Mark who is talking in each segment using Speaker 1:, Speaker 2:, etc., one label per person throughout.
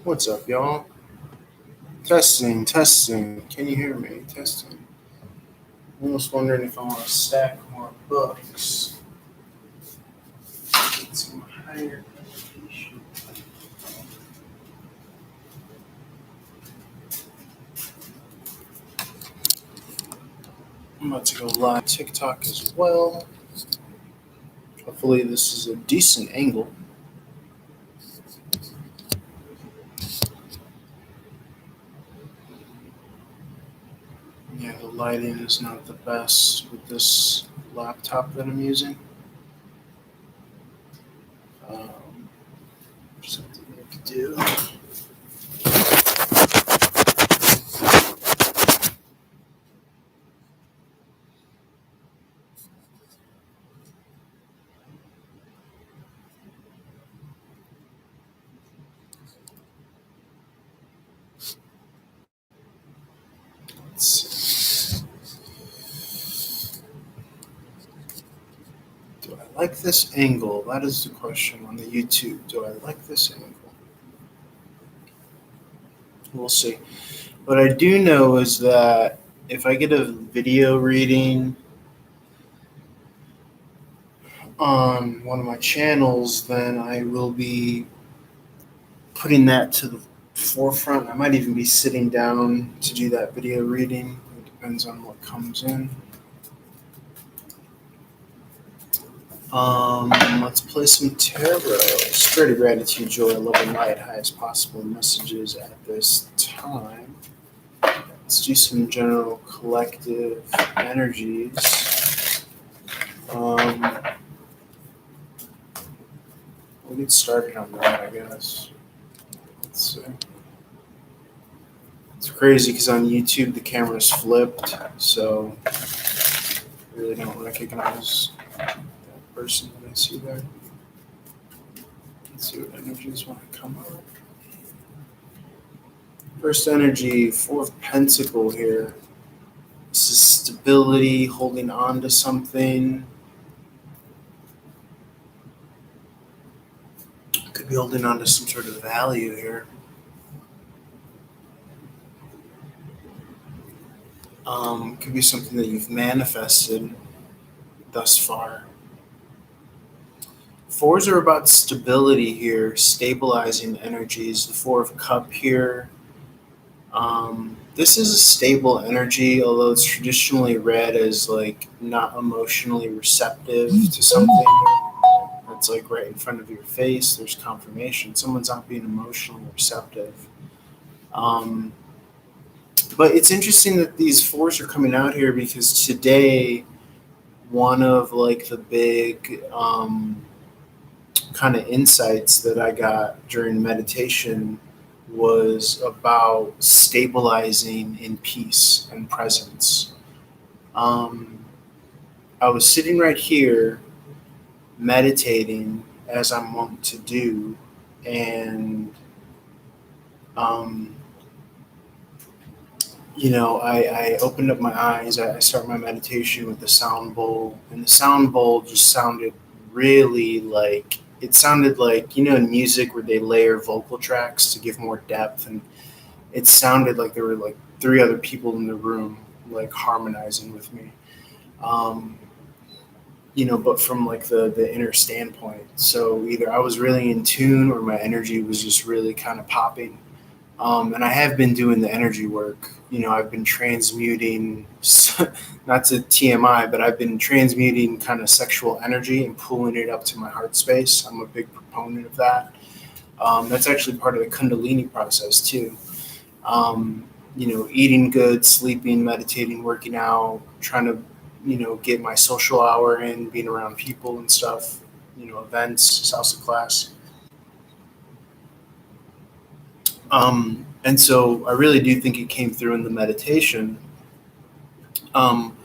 Speaker 1: What's up, y'all? Testing, testing. Can you hear me? Testing. Almost wondering if I want to stack more books. Get some higher education. I'm about to go live TikTok as well. Hopefully, this is a decent angle. Yeah, the lighting is not the best with this laptop that I'm using. Um, just have to make do. Let's see. Do I like this angle? That is the question on the YouTube. Do I like this angle? We'll see. What I do know is that if I get a video reading on one of my channels, then I will be putting that to the forefront. I might even be sitting down to do that video reading. It depends on what comes in. Let's play some tarot. Spirit of gratitude, joy, love, and light, highest possible messages at this time. Let's do some general collective energies. We'll get started on that, I guess. Let's see. It's crazy because on YouTube the camera's flipped, so I really don't recognize that person that I see there. Let's see what energies want to come up. First energy, Four of Pentacles here. This is stability, holding on to something. Could be holding on to some sort of value here. Could be something that you've manifested thus far. Fours are about stability here, stabilizing energies. The Four of Cups here. This is a stable energy, although it's traditionally read as like not emotionally receptive to something that's like right in front of your face. There's confirmation. Someone's not being emotionally receptive. But it's interesting that these fours are coming out here because today, one of like the big kind of insights that I got during meditation was about stabilizing in peace and presence. I was sitting right here meditating as I'm wont to do, and I opened up my eyes. I start my meditation with the sound bowl, and the sound bowl just sounded really like it sounded like in music where they layer vocal tracks to give more depth, and it sounded like there were like three other people in the room like harmonizing with me. Um, but from like the inner standpoint. So either I was really in tune or my energy was just really kind of popping. And I have been doing the energy work. I've been transmuting, not to TMI, but I've been transmuting kind of sexual energy and pulling it up to my heart space. I'm a big proponent of that. That's actually part of the Kundalini process too. Eating good, sleeping, meditating, working out, trying to, get my social hour in, being around people and stuff, events, salsa class. And so I really do think it came through in the meditation. Um,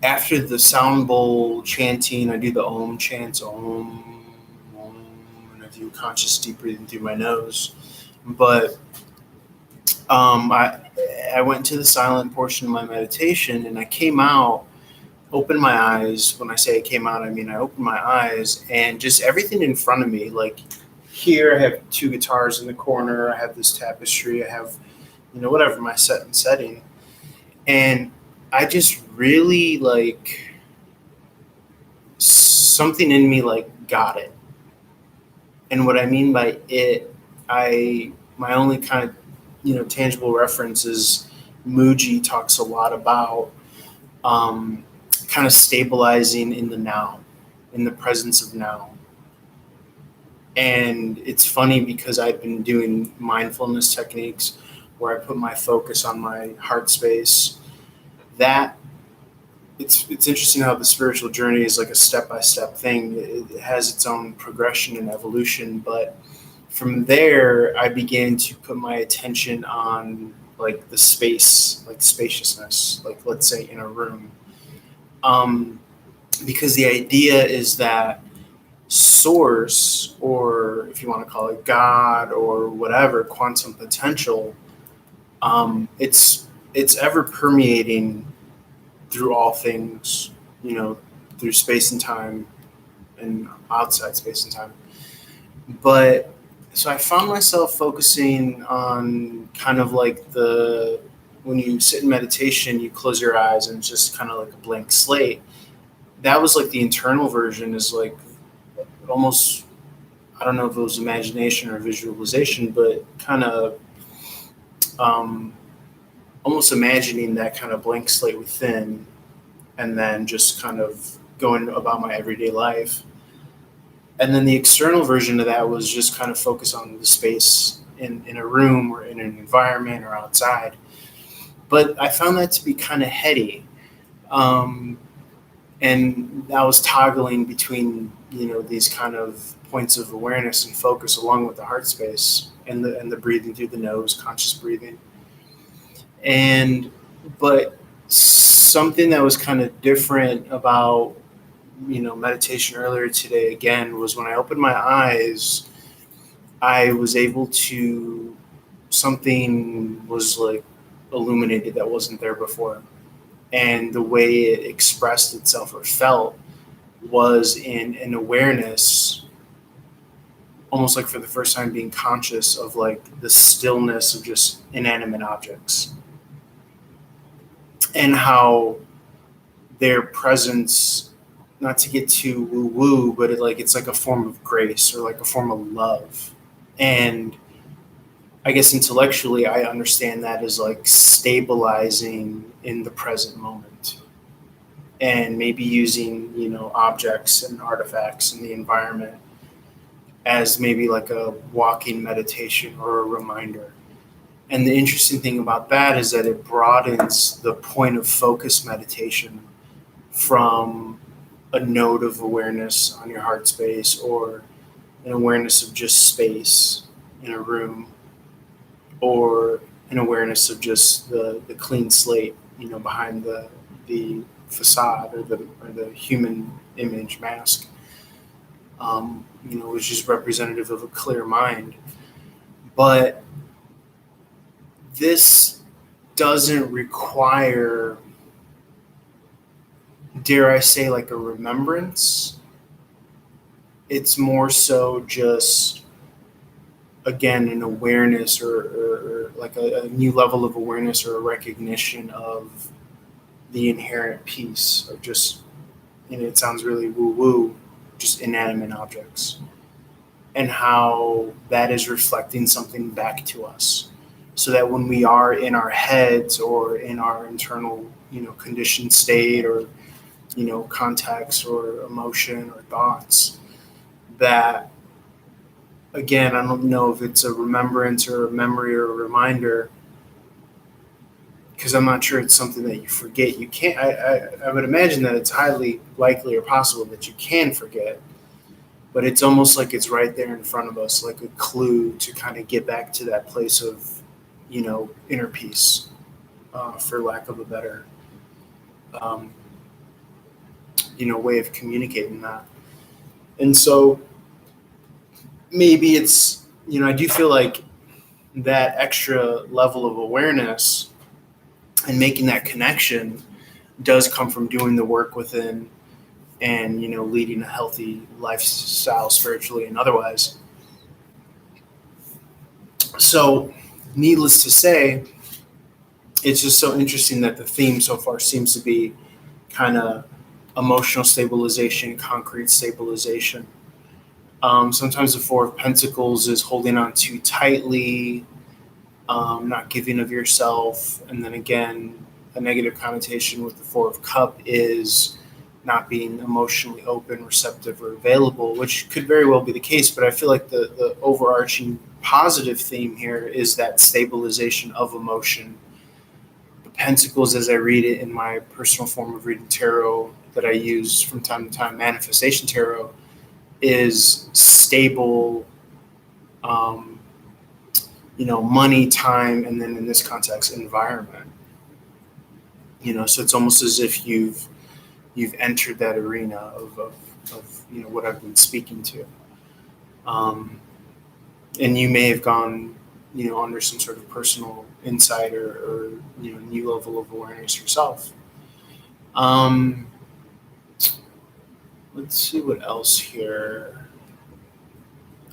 Speaker 1: After the sound bowl chanting, I do the Om chants, Om, Om, and I do conscious deep breathing through my nose. But I went to the silent portion of my meditation, and I came out, opened my eyes. When I say I came out, I mean I opened my eyes, and just everything in front of me, like here I have two guitars in the corner, I have this tapestry, I have, whatever my set and setting. And I just really like something in me like got it. And what I mean by it, my only kind of tangible reference is Muji talks a lot about kind of stabilizing in the now, in the presence of now. And it's funny because I've been doing mindfulness techniques where I put my focus on my heart space. That it's interesting how the spiritual journey is like a step-by-step thing. It has its own progression and evolution, but from there I began to put my attention on like the space, like spaciousness, like let's say in a room, because the idea is that source, or if you want to call it God or whatever, quantum potential, it's ever permeating through all things, through space and time and outside space and time. But so I found myself focusing on kind of like when you sit in meditation, you close your eyes and it's just kind of like a blank slate. That was like the internal version, is like almost, I don't know if it was imagination or visualization, but kind of almost imagining that kind of blank slate within, and then just kind of going about my everyday life. And then the external version of that was just kind of focus on the space in a room or in an environment or outside. But I found that to be kind of heady. And I was toggling between, these kind of points of awareness and focus along with the heart space and the breathing through the nose, conscious breathing. But something that was kind of different about, meditation earlier today again was when I opened my eyes, I was able to, something was like illuminated that wasn't there before. And the way it expressed itself or felt was in an awareness, almost like for the first time being conscious of like the stillness of just inanimate objects, and how their presence, not to get too woo-woo, but it's like a form of grace or like a form of love. And I guess intellectually I understand that as like stabilizing in the present moment, and maybe using, objects and artifacts in the environment as maybe like a walking meditation or a reminder. And the interesting thing about that is that it broadens the point of focus meditation from a node of awareness on your heart space, or an awareness of just space in a room, or an awareness of just the clean slate, behind the facade or the human image mask, which is representative of a clear mind. But this doesn't require, dare I say, like a remembrance. It's more so just, again, an awareness or like a new level of awareness or a recognition of the inherent peace of just, it sounds really woo-woo, just inanimate objects, and how that is reflecting something back to us. So that when we are in our heads or in our internal, conditioned state, or, context or emotion or thoughts, that, again, I don't know if it's a remembrance or a memory or a reminder, because I'm not sure it's something that you forget. You can't, I would imagine that it's highly likely or possible that you can forget, but it's almost like it's right there in front of us, like a clue to kind of get back to that place of, inner peace, for lack of a better, way of communicating that. And so maybe it's, I do feel like that extra level of awareness and making that connection does come from doing the work within, and, leading a healthy lifestyle spiritually and otherwise. So, needless to say, it's just so interesting that the theme so far seems to be kind of emotional stabilization, concrete stabilization. Sometimes the Four of Pentacles is holding on too tightly, not giving of yourself. And then again, a negative connotation with the Four of Cup is not being emotionally open, receptive, or available, which could very well be the case. But I feel like the overarching positive theme here is that stabilization of emotion. The Pentacles, as I read it in my personal form of reading tarot that I use from time to time, Manifestation Tarot, is stable, um, money, time, and then in this context, environment. So it's almost as if you've entered that arena of what I've been speaking to, and you may have gone under some sort of personal insight or new level of awareness yourself. Let's see what else here.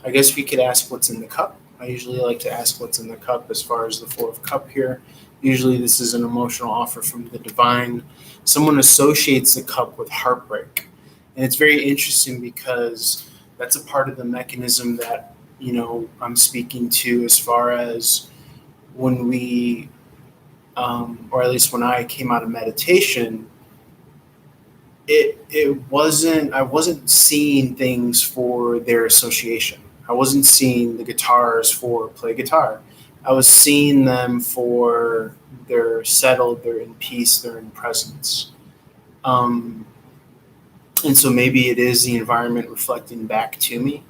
Speaker 1: I guess we could ask what's in the cup. I usually like to ask what's in the cup as far as the Four of Cup here. Usually this is an emotional offer from the divine. Someone associates the cup with heartbreak. And it's very interesting because that's a part of the mechanism that, I'm speaking to as far as when we, or at least when I came out of meditation, I wasn't seeing things for their association. I wasn't seeing the guitars for play guitar. I was seeing them for they're settled, they're in peace, they're in presence. And so maybe it is the environment reflecting back to me,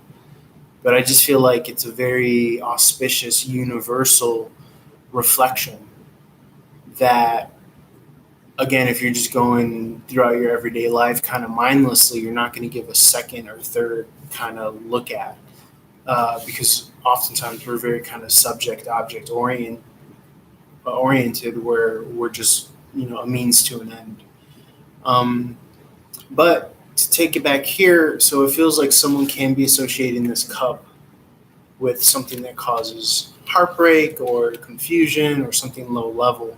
Speaker 1: but I just feel like it's a very auspicious, universal reflection that, again, if you're just going throughout your everyday life kind of mindlessly, you're not going to give a second or third kind of look at, because oftentimes we're very kind of subject object oriented, where we're just a means to an end. But to take it back here, so it feels like someone can be associating this cup with something that causes heartbreak or confusion or something low level.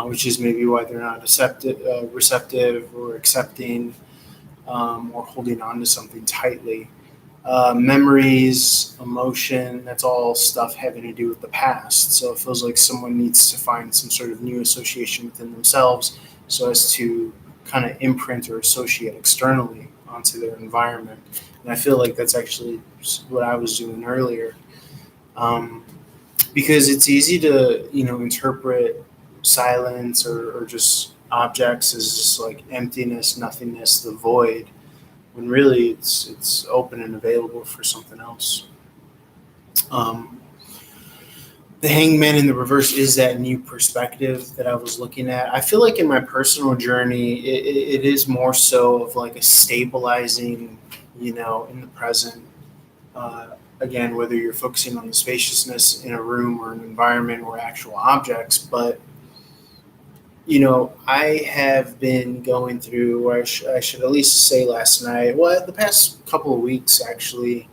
Speaker 1: Which is maybe why they're not receptive or accepting, or holding on to something tightly. Memories, emotion, that's all stuff having to do with the past. So it feels like someone needs to find some sort of new association within themselves so as to kind of imprint or associate externally onto their environment. And I feel like that's actually what I was doing earlier. Because it's easy to, interpret silence or just objects as just like emptiness, nothingness, the void, when really it's open and available for something else. The Hangman in the reverse is that new perspective that I was looking at. I feel like in my personal journey, it is more so of like a stabilizing, in the present. Again, whether you're focusing on the spaciousness in a room or an environment or actual objects, but I have been going through, or I should at least say last night, well, the past couple of weeks actually,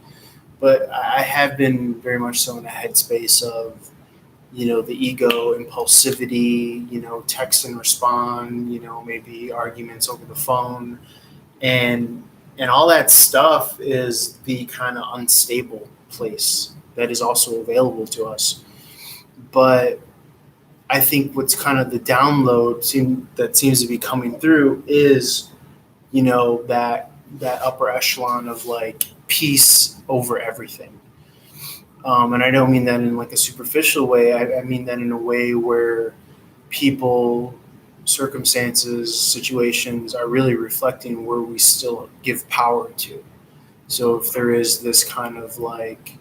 Speaker 1: but I have been very much so in a headspace of, the ego, impulsivity, text and respond, maybe arguments over the phone, and all that stuff is the kind of unstable place that is also available to us. But I think what's kind of the download that seems to be coming through is, that upper echelon of like peace over everything. And I don't mean that in like a superficial way. I mean that in a way where people, circumstances, situations are really reflecting where we still give power to. So if there is this kind of like,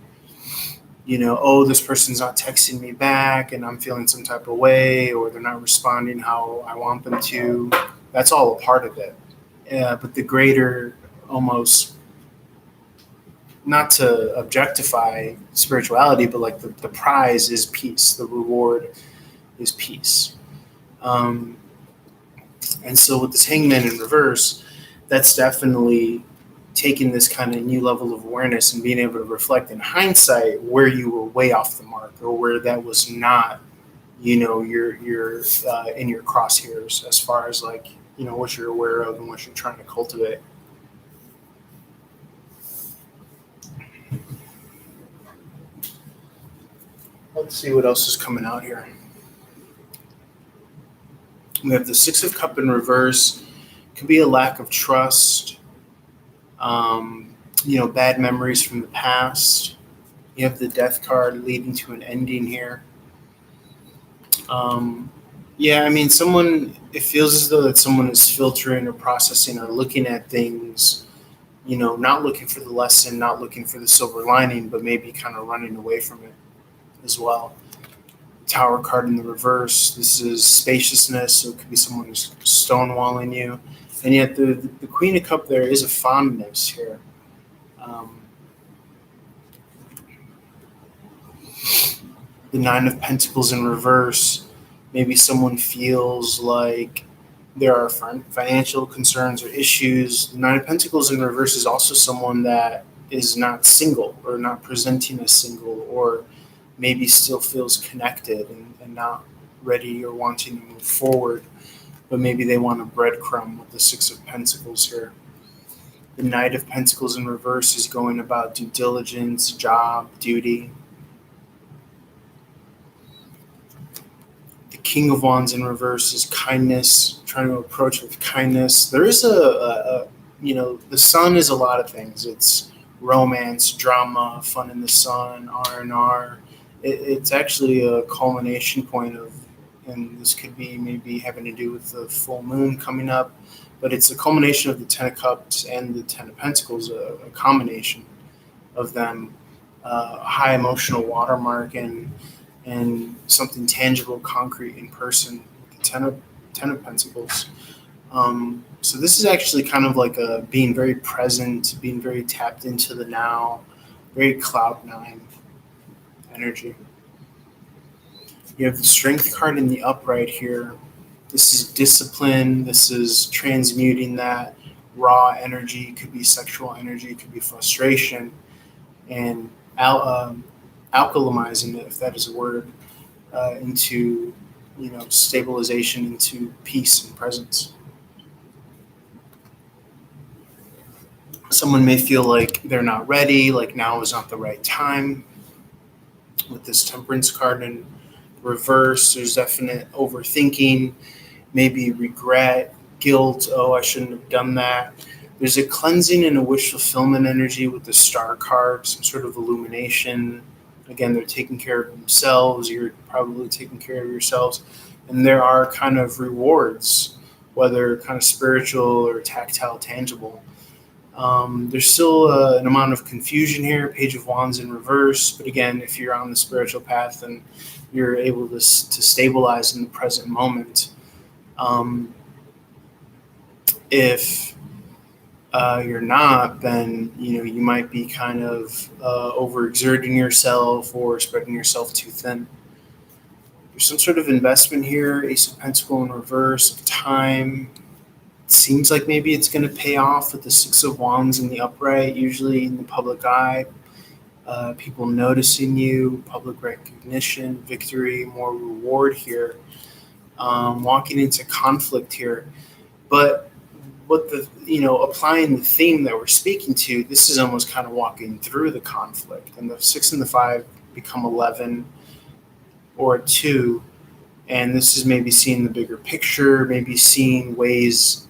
Speaker 1: oh, this person's not texting me back and I'm feeling some type of way, or they're not responding how I want them to, that's all a part of it. But the greater, almost, not to objectify spirituality, but like the prize is peace. The reward is peace. And so with this Hangman in reverse, that's definitely taking this kind of new level of awareness and being able to reflect in hindsight where you were way off the mark or where that was not, you're in your crosshairs as far as like, what you're aware of and what you're trying to cultivate. Let's see what else is coming out here. We have the Six of Cup in reverse. Could be a lack of trust, bad memories from the past. You have the Death card leading to an ending here. It feels as though that someone is filtering or processing or looking at things, not looking for the lesson, not looking for the silver lining, but maybe kind of running away from it as well. Tower card in the reverse. This is spaciousness, so it could be someone who's stonewalling you. And yet the Queen of Cup there is a fondness here. The Nine of Pentacles in reverse. Maybe someone feels like there are financial concerns or issues. The Nine of Pentacles in reverse is also someone that is not single or not presenting as single, or maybe still feels connected and not ready or wanting to move forward, but maybe they want a breadcrumb with the Six of Pentacles here. The Knight of Pentacles in reverse is going about due diligence, job, duty. The King of Wands in reverse is kindness, trying to approach with kindness. There is the sun is a lot of things. It's romance, drama, fun in the sun, R&R. It's actually a culmination point of, and this could be maybe having to do with the full moon coming up, but it's a culmination of the Ten of Cups and the Ten of Pentacles, a combination of them, high emotional watermark and something tangible, concrete in person, the Ten of Pentacles. So this is actually kind of like a being very present, being very tapped into the now, very cloud nine energy. You have the Strength card in the upright here. This is discipline. This is transmuting that raw energy. It could be sexual energy. It could be frustration, and alchemizing it, if that is a word, into stabilization, into peace and presence. Someone may feel like they're not ready, like now is not the right time. With this Temperance card in reverse, there's definite overthinking, maybe regret, guilt. Oh, I shouldn't have done that. There's a cleansing and a wish fulfillment energy with the Star card, some sort of illumination. Again, they're taking care of themselves. You're probably taking care of yourselves. And there are kind of rewards, whether kind of spiritual or tactile, tangible. There's still an amount of confusion here, Page of Wands in reverse. But again, if you're on the spiritual path, then you're able to stabilize in the present moment. If you're not, then you might be kind of overexerting yourself or spreading yourself too thin. There's some sort of investment here, Ace of Pentacles in reverse, of time. It seems like maybe it's going to pay off with the Six of Wands in the upright, usually in the public eye. People noticing you, public recognition, victory, more reward here. Walking into conflict here. But what applying the theme that we're speaking to, this is almost kind of walking through the conflict. And the 6 and the 5 become 11 or a 2. And this is maybe seeing the bigger picture, maybe seeing ways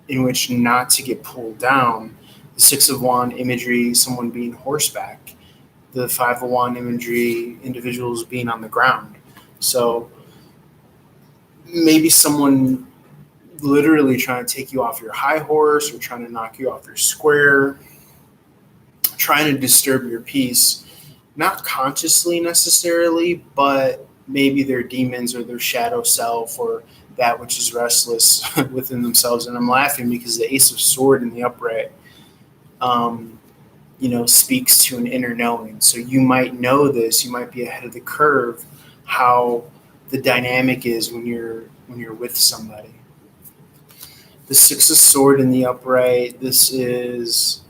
Speaker 1: in which not to get pulled down. The 6 of Wands imagery, someone being horseback. The 5 of Wands imagery, individuals being on the ground. So maybe someone literally trying to take you off your high horse or trying to knock you off your square, trying to disturb your peace, not consciously necessarily, but maybe their demons or their shadow self or that which is restless within themselves. And I'm laughing because the Ace of Sword in the upright, speaks to an inner knowing. So you might know this, you might be ahead of the curve, how the dynamic is when you're with somebody. The Six of Sword in the upright, this is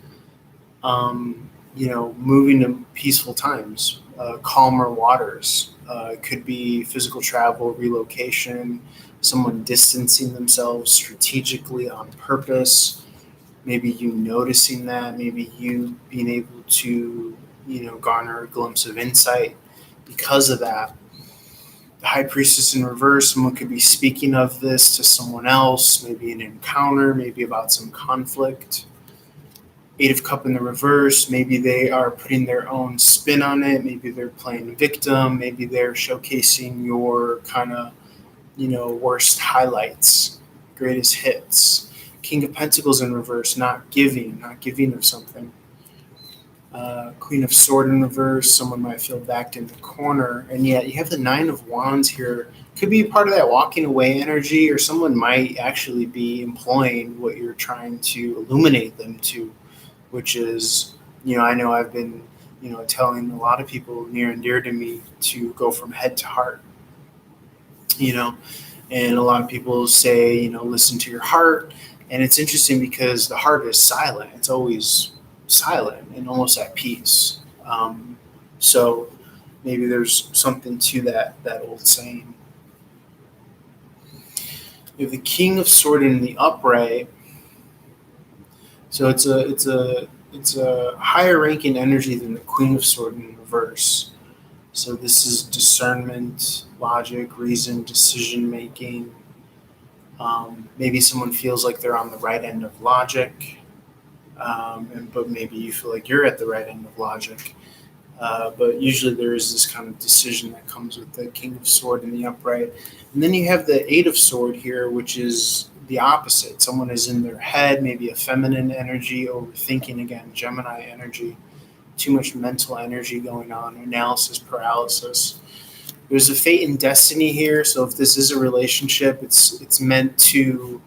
Speaker 1: Moving to peaceful times, calmer waters. It could be physical travel, relocation, someone distancing themselves strategically on purpose. Maybe you noticing that, maybe you being able to, garner a glimpse of insight because of that. The high priestess in reverse, someone could be speaking of this to someone else, maybe an encounter, maybe about some conflict. Eight of Cup in the reverse, maybe they are putting their own spin on it, maybe they're playing victim, maybe they're showcasing your kind of, worst highlights, greatest hits. King of Pentacles in reverse, not giving of something. Queen of Sword in reverse, someone might feel backed in the corner, and yet you have the Nine of Wands here. Could be part of that walking away energy, or someone might actually be employing what you're trying to illuminate them to, which is, I know I've been, telling a lot of people near and dear to me to go from head to heart, and a lot of people say, listen to your heart. And it's interesting because the heart is silent. It's always silent and almost at peace. So maybe there's something to that old saying. You have the King of Sword in the upright. So it's a higher ranking energy than the Queen of Sword in reverse. So this is discernment, logic, reason, decision making. Maybe someone feels like they're on the right end of logic, but maybe you feel like you're at the right end of logic. But usually there is this kind of decision that comes with the King of Sword in the upright. And then you have the Eight of Sword here, which is the opposite. Someone is in their head, maybe a feminine energy, overthinking again, Gemini energy, too much mental energy going on, analysis paralysis. There's a fate and destiny here. So if this is a relationship, it's meant to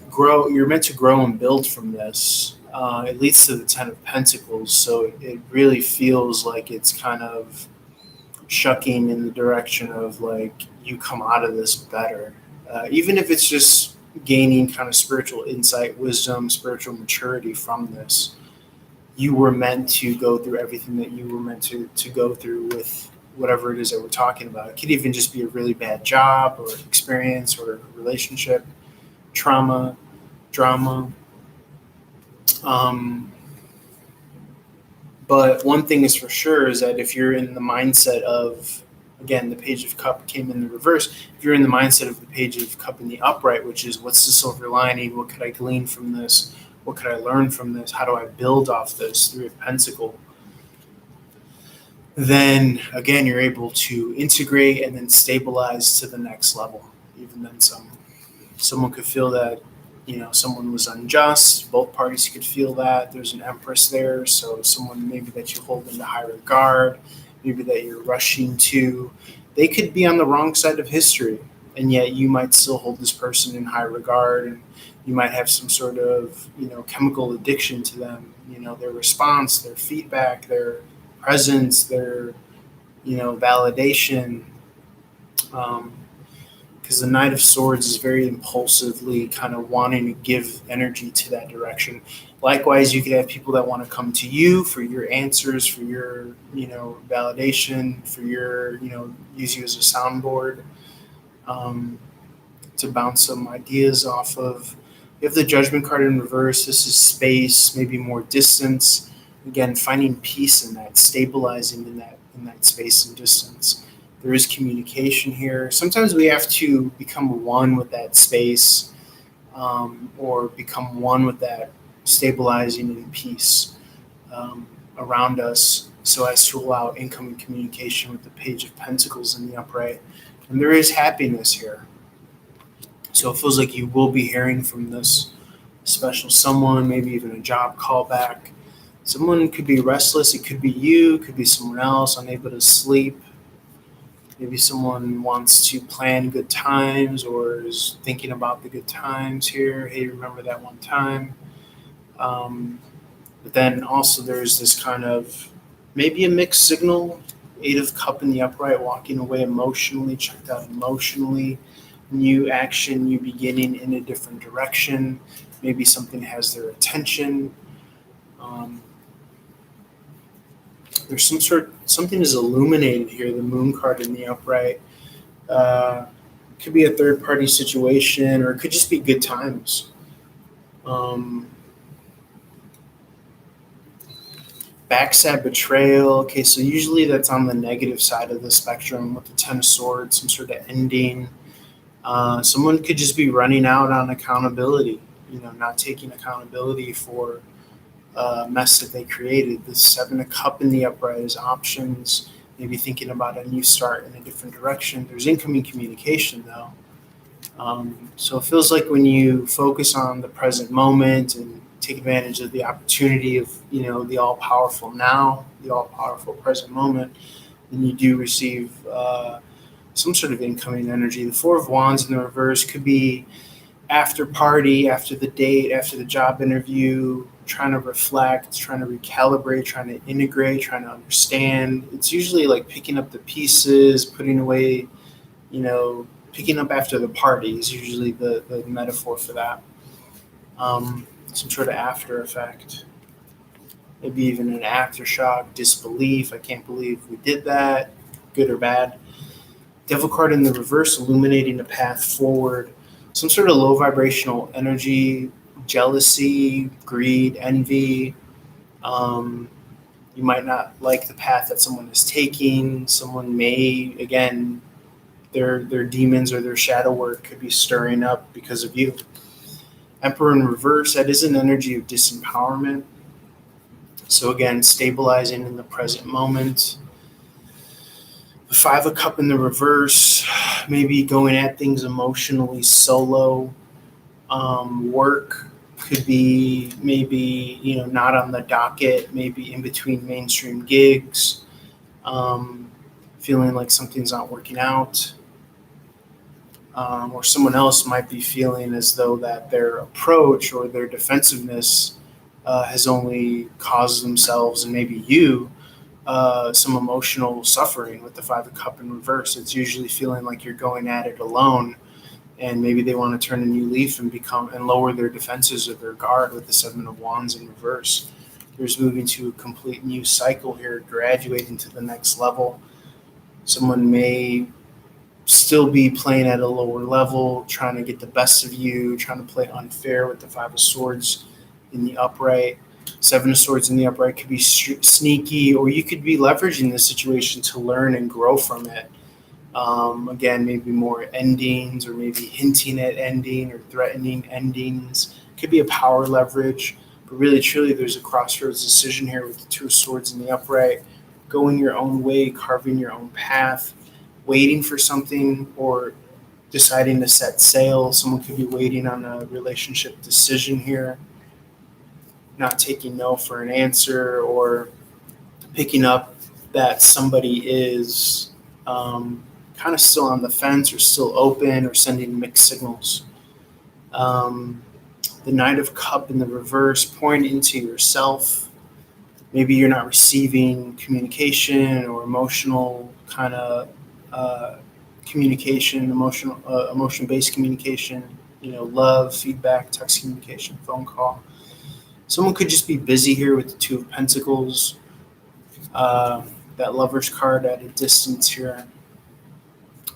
Speaker 1: grow. You're meant to grow and build from this. It leads to the Ten of Pentacles. So it really feels like it's kind of shucking in the direction of like you come out of this better. Even if it's just gaining kind of spiritual insight, wisdom, spiritual maturity from this. You were meant to go through everything that you were meant to go through with whatever it is that we're talking about. It could even just be a really bad job or experience or relationship, trauma, drama. But one thing is for sure is that if you're in the mindset of, again, the Page of Cup came in the reverse, if you're in the mindset of the Page of Cup in the upright, which is what's the silver lining, what could I glean from this, what could I learn from this, how do I build off this, Three of Pentacles, then again you're able to integrate and then stabilize to the next level, even then some. Someone could feel that someone was unjust. Both parties could feel that. There's an Empress there, so someone maybe that you hold in high regard, maybe that you're rushing to, they could be on the wrong side of history, and yet you might still hold this person in high regard, and you might have some sort of chemical addiction to them. Their response, their feedback, their presence, their validation. Because the Knight of Swords is very impulsively kind of wanting to give energy to that direction. Likewise, you could have people that want to come to you for your answers, for your, validation, for your, use you as a soundboard, to bounce some ideas off of. You have the Judgment card in reverse. This is space, maybe more distance. Again, finding peace in that, stabilizing in that space and distance. There is communication here. Sometimes we have to become one with that space, or become one with that stabilizing and peace around us, so as to allow incoming communication with the Page of Pentacles in the upright. And there is happiness here. So it feels like you will be hearing from this special someone, maybe even a job callback. Someone could be restless. It could be you, it could be someone else, unable to sleep. Maybe someone wants to plan good times or is thinking about the good times here. Hey, remember that one time? But then also there's this kind of maybe a mixed signal. Eight of Cup in the upright, walking away emotionally, checked out emotionally. New action, new beginning in a different direction. Maybe something has their attention. Um, there's something is illuminated here. The moon card in the upright uh, could be a third party situation, or it could just be good times. Um, Backstab betrayal. Okay, so usually that's on the negative side of the spectrum with the Ten of Swords, some sort of ending. Someone could just be running out on accountability, not taking accountability for mess that they created. The Seven of Cup in the upright is options, maybe thinking about a new start in a different direction. There's incoming communication though. So it feels like when you focus on the present moment and take advantage of the opportunity of, the all powerful now, the all powerful present moment, then you do receive some sort of incoming energy. The Four of Wands in the reverse could be after party, after the date, after the job interview, trying to reflect, trying to recalibrate, trying to integrate, trying to understand. It's usually like picking up the pieces, putting away, picking up after the party is usually the metaphor for that. Some sort of after effect, maybe even an aftershock, disbelief. I can't believe we did that, good or bad. Devil card in the reverse, illuminating a path forward. Some sort of low vibrational energy, jealousy, greed, envy. You might not like the path that someone is taking. Someone may, again, their demons or their shadow work could be stirring up because of you. Emperor in reverse, that is an energy of disempowerment. So again, stabilizing in the present moment. The Five of Cup in the reverse, maybe going at things emotionally solo. Work could be maybe, not on the docket, maybe in between mainstream gigs, feeling like something's not working out. Or someone else might be feeling as though that their approach or their defensiveness has only caused themselves and maybe you some emotional suffering with the Five of Cup in reverse. It's usually feeling like you're going at it alone, and maybe they want to turn a new leaf and become and lower their defenses or their guard with the Seven of Wands in reverse. There's moving to a complete new cycle here, graduating to the next level. Someone may still be playing at a lower level, trying to get the best of you, trying to play unfair with the Five of Swords in the upright. Seven of Swords in the upright could be sneaky, or you could be leveraging the situation to learn and grow from it. Again, maybe more endings, or maybe hinting at ending or threatening endings. Could be a power leverage, but really, truly, there's a crossroads decision here with the Two of Swords in the upright. Going your own way, carving your own path, waiting for something, or deciding to set sail. Someone could be waiting on a relationship decision here, not taking no for an answer, or picking up that somebody is kind of still on the fence or still open or sending mixed signals. The Knight of Cup in the reverse, pouring into yourself. Maybe you're not receiving communication or emotional kind of communication, emotion-based communication, love, feedback, text communication, phone call. Someone could just be busy here with the Two of Pentacles, that Lover's card at a distance here.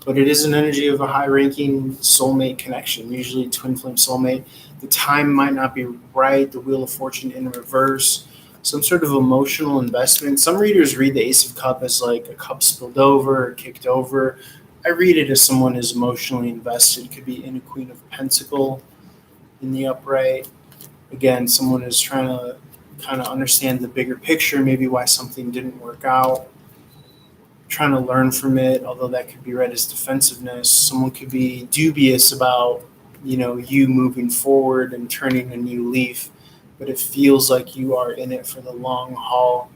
Speaker 1: But it is an energy of a high-ranking soulmate connection, usually twin flame soulmate. The time might not be right, the Wheel of Fortune in reverse, some sort of emotional investment. Some readers read the Ace of Cup as like a cup spilled over or kicked over. I read it as someone is emotionally invested. It could be in a Queen of Pentacle in the upright. Again, someone is trying to kind of understand the bigger picture, maybe why something didn't work out, trying to learn from it, although that could be read as defensiveness. Someone could be dubious about, you moving forward and turning a new leaf, but it feels like you are in it for the long haul.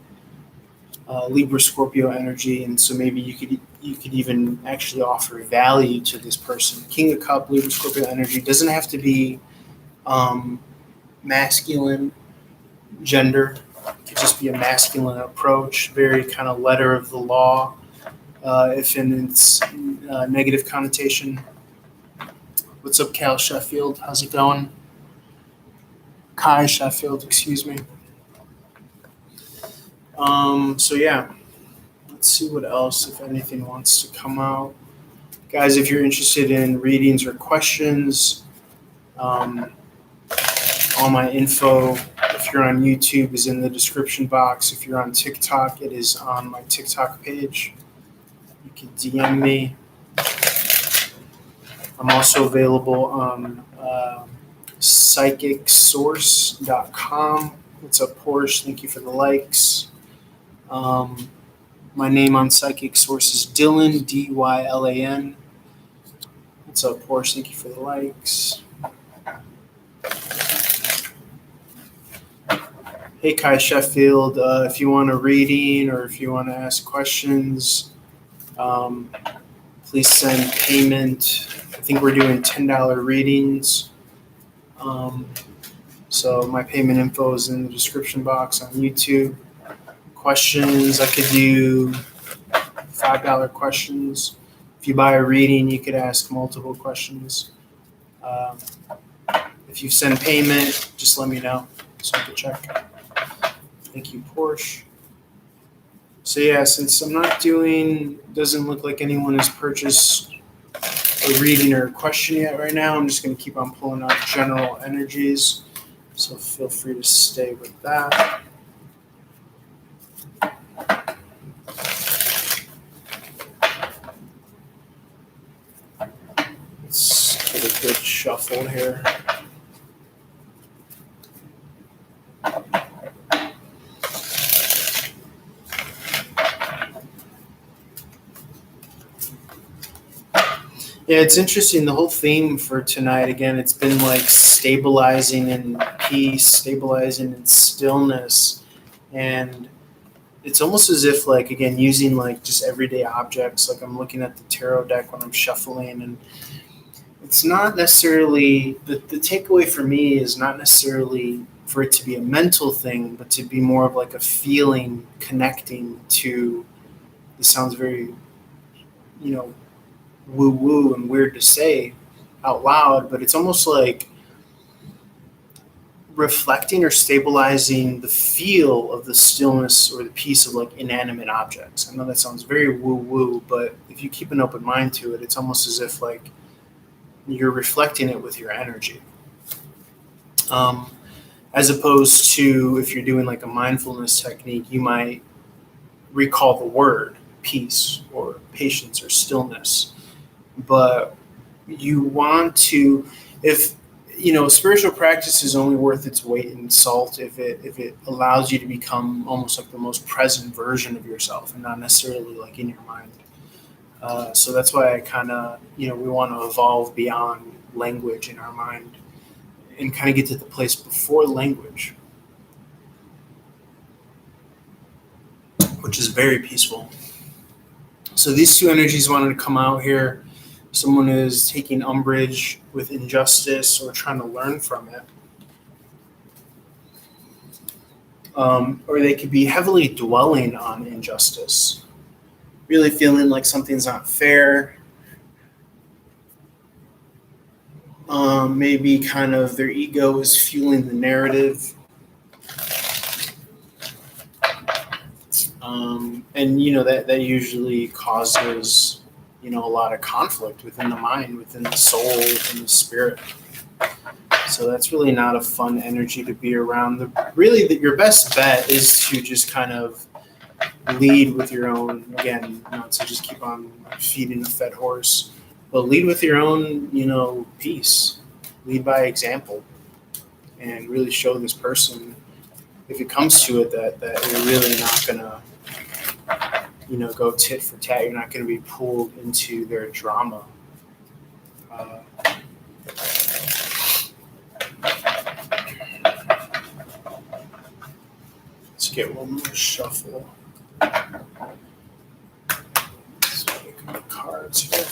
Speaker 1: Libra Scorpio energy, and so maybe you could even actually offer value to this person. King of Cup, Libra Scorpio energy doesn't have to be masculine gender. It could just be a masculine approach, very kind of letter of the law, if in its negative connotation. What's up, Cal Sheffield? How's it going? Kai Sheffield, excuse me. So yeah, let's see what else, if anything, wants to come out. Guys, if you're interested in readings or questions, um, all my info, if you're on YouTube, is in the description box. If you're on TikTok, it is on my TikTok page. You can DM me. I'm also available on psychicsource.com. What's up, Porsche? Thank you for the likes. My name on Psychic Source is Dylan, Dylan. What's up, Porsche? Thank you for the likes. Hey, Kai Sheffield. If you want a reading or if you want to ask questions, please send payment. I think we're doing $10 readings. So my payment info is in the description box on YouTube. Questions, I could do $5 questions. If you buy a reading, you could ask multiple questions. If you send payment, just let me know so I can check. Thank you, Porsche. So yeah, since I'm not doing, doesn't look like anyone has purchased a reading or a question yet right now, I'm just going to keep on pulling out general energies. So feel free to stay with that. Let's get a good shuffle here. Yeah, it's interesting. The whole theme for tonight, again, it's been like stabilizing in peace, stabilizing in stillness. And it's almost as if, like, again, using like just everyday objects. Like I'm looking at the tarot deck when I'm shuffling, and it's not necessarily, the takeaway for me is not necessarily for it to be a mental thing, but to be more of like a feeling connecting to, this sounds very, you know, woo woo and weird to say out loud, but it's almost like reflecting or stabilizing the feel of the stillness or the peace of like inanimate objects. I know that sounds very woo woo, but if you keep an open mind to it, it's almost as if like you're reflecting it with your energy. As opposed to if you're doing like a mindfulness technique, you might recall the word peace or patience or stillness. But you want to, if spiritual practice is only worth its weight in salt if it allows you to become almost like the most present version of yourself and not necessarily like in your mind. So that's why I kind of, we want to evolve beyond language in our mind and kind of get to the place before language, which is very peaceful. So these two energies wanted to come out here. Someone is taking umbrage with injustice or trying to learn from it. Or they could be heavily dwelling on injustice, really feeling like something's not fair. Maybe kind of their ego is fueling the narrative. And that usually causes a lot of conflict within the mind, within the soul, within the spirit. So that's really not a fun energy to be around. Your best bet is to just kind of lead with your own, again, not to just keep on feeding a fed horse, but lead with your own, peace. Lead by example and really show this person, if it comes to it, that you're really not going to, go tit for tat. You're not going to be pulled into their drama. Let's get one more shuffle. Let's make my cards here.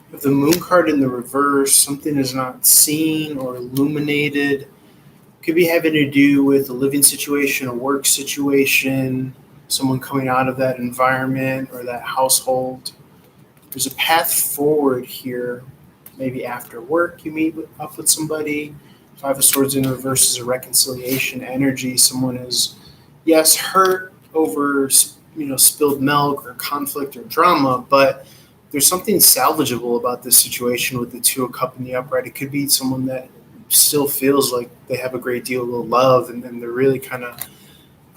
Speaker 1: With the moon card in the reverse, something is not seen or illuminated. Could be having to do with a living situation, a work situation, someone coming out of that environment or that household. There's a path forward here. Maybe after work, you meet up with somebody. Five of Swords in reverse is a reconciliation energy. Someone is, yes, hurt over spilled milk or conflict or drama, but there's something salvageable about this situation with the Two of Cup in the upright. It could be someone that still feels like they have a great deal of love, and then they're really kind of,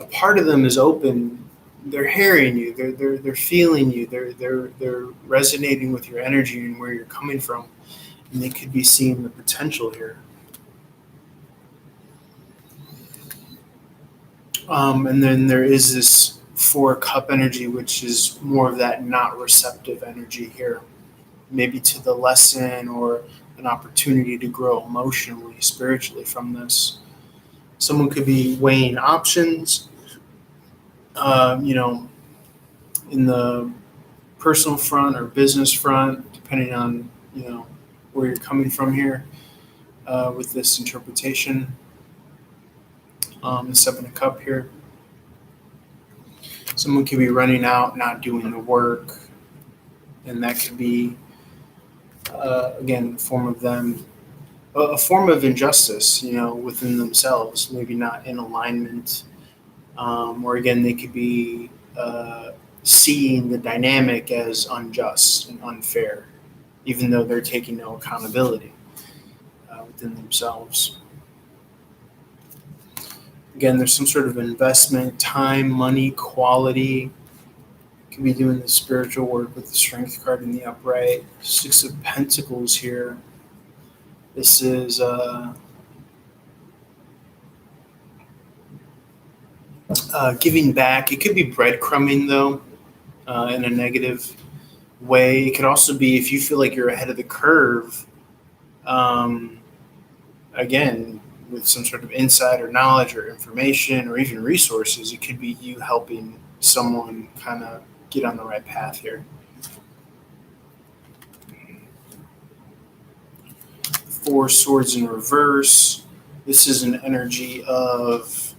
Speaker 1: a part of them is open. They're hearing you. They're feeling you. They're resonating with your energy and where you're coming from, and they could be seeing the potential here. And then there is this Four Cup energy, which is more of that not receptive energy here, maybe to the lesson or an opportunity to grow emotionally, spiritually from this. Someone could be weighing options, in the personal front or business front, depending on, where you're coming from here with this interpretation. The Seven of Cup here. Someone could be running out, not doing the work, and that could be, again, a form of injustice, within themselves, maybe not in alignment, or again, they could be seeing the dynamic as unjust and unfair, even though they're taking no accountability within themselves. Again, there's some sort of investment, time, money, quality. Could be doing the spiritual work with the Strength card in the upright. Six of Pentacles here. This is giving back. It could be breadcrumbing, though, in a negative way. It could also be if you feel like you're ahead of the curve, again, with some sort of insider knowledge or information or even resources. It could be you helping someone kind of get on the right path here. Four Swords in reverse. This is an energy of,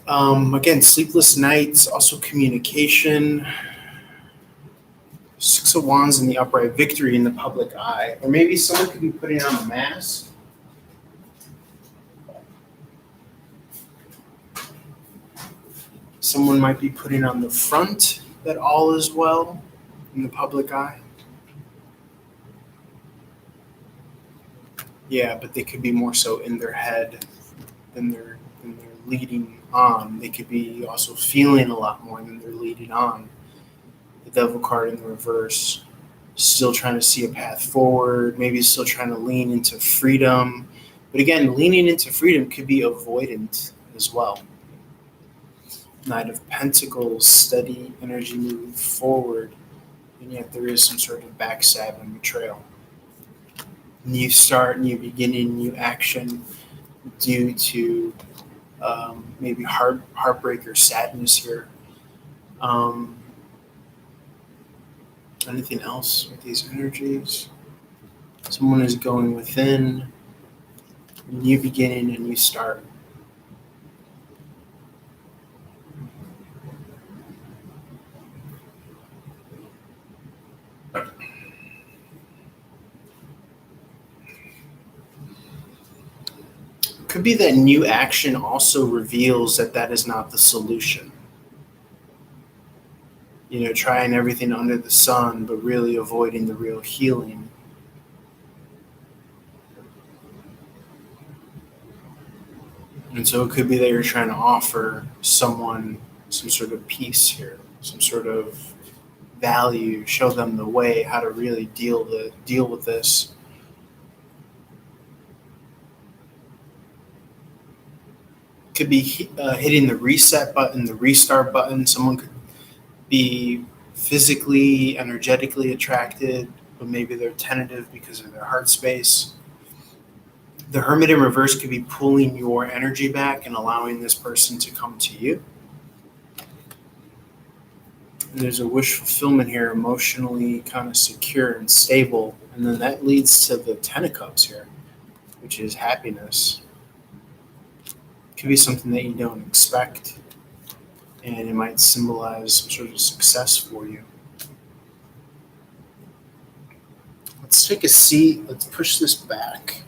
Speaker 1: again, sleepless nights, also communication. Six of Wands in the upright, victory in the public eye. Or maybe someone could be putting on a mask. Someone might be putting on the front that all is well in the public eye. Yeah, but they could be more so in their head than they're leading on. They could be also feeling a lot more than they're leading on. The Devil card in the reverse, still trying to see a path forward, maybe still trying to lean into freedom. But again, leaning into freedom could be avoidant as well. Knight of Pentacles, steady energy moving forward, and yet there is some sort of backstab and betrayal. New start, new beginning, new action due to maybe heartbreak or sadness here. Anything else with these energies? Someone is going within, new beginning, a new start. Could be that new action also reveals that is not the solution. Trying everything under the sun, but really avoiding the real healing. And so it could be that you're trying to offer someone some sort of peace here, some sort of value, show them the way, how to really deal with this. Could be hitting the reset button, the restart button. Someone could be physically, energetically attracted, but maybe they're tentative because of their heart space. The Hermit in reverse could be pulling your energy back and allowing this person to come to you. And there's a wish fulfillment here, emotionally kind of secure and stable. And then that leads to the Ten of Cups here, which is happiness. Could be something that you don't expect. and it might symbolize some sort of success for you. Let's take a seat. Let's push this back.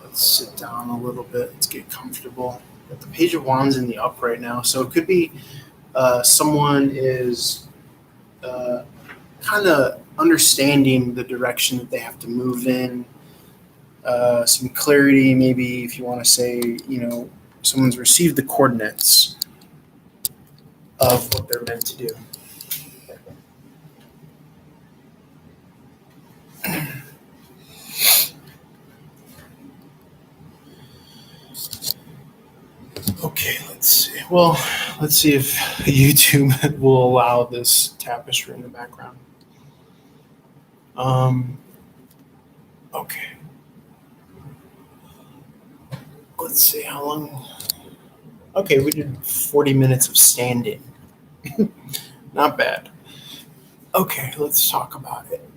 Speaker 1: Let's sit down a little bit. Let's get comfortable. Got the Page of Wands in the upright now, so it could be someone is kind of understanding the direction that they have to move in. Some clarity, maybe if you want to say, someone's received the coordinates of what they're meant to do. Okay, let's see. Well, let's see if YouTube will allow this tapestry in the background. Okay. Let's see how long. Okay, we did 40 minutes of standing. Not bad. Okay, let's talk about it.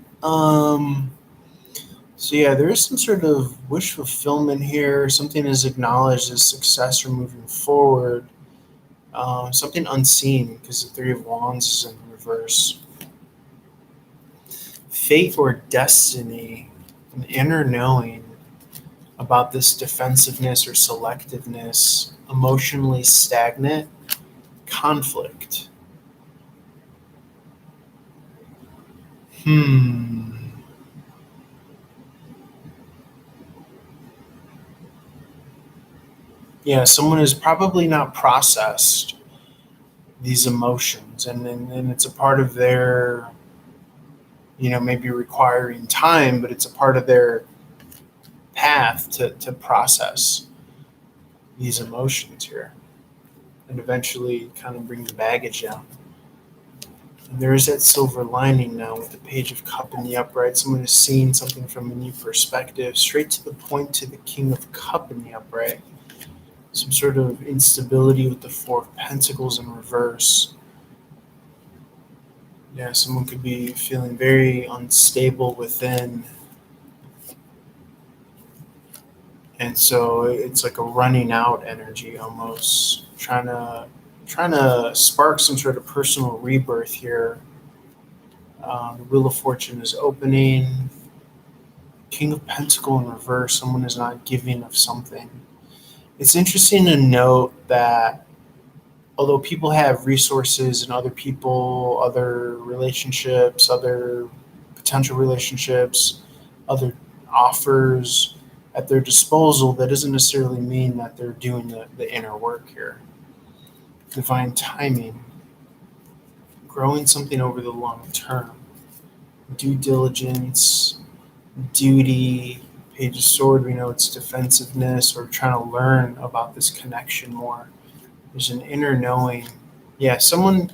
Speaker 1: So yeah, there is some sort of wish fulfillment here. Something is acknowledged as success or moving forward. Something unseen, because the Three of Wands is in reverse. Fate or destiny, an inner knowing about this defensiveness or selectiveness, emotionally stagnant, conflict. Yeah, someone has probably not processed these emotions, and it's a part of their, maybe requiring time, but it's a part of their path to process these emotions here and eventually kind of bring the baggage down. And there is that silver lining now with the Page of Cup in the upright. Someone is seeing something from a new perspective, straight to the point to the King of Cup in the upright. Some sort of instability with the Four of Pentacles in reverse. Yeah, someone could be feeling very unstable within. And so it's like a running out energy almost, trying to spark some sort of personal rebirth here. The Wheel of Fortune is opening. King of Pentacle in reverse, someone is not giving of something. It's interesting to note that although people have resources and other people, other relationships, other potential relationships, other offers at their disposal, that doesn't necessarily mean that they're doing the inner work here. Divine timing, growing something over the long term, due diligence, duty. Page of Sword, we know it's defensiveness or trying to learn about this connection more. There's an inner knowing. Yeah, someone.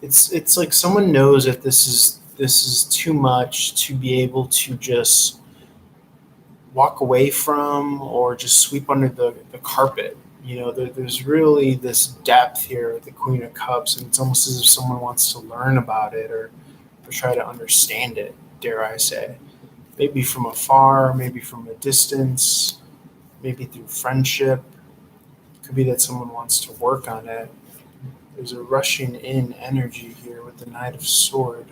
Speaker 1: It's like someone knows that this is too much to be able to just walk away from or just sweep under the carpet. There's really this depth here with the Queen of Cups, and it's almost as if someone wants to learn about it or try to understand it, dare I say. Maybe from afar, maybe from a distance, maybe through friendship. Could be that someone wants to work on it. There's a rushing in energy here with the Knight of Sword.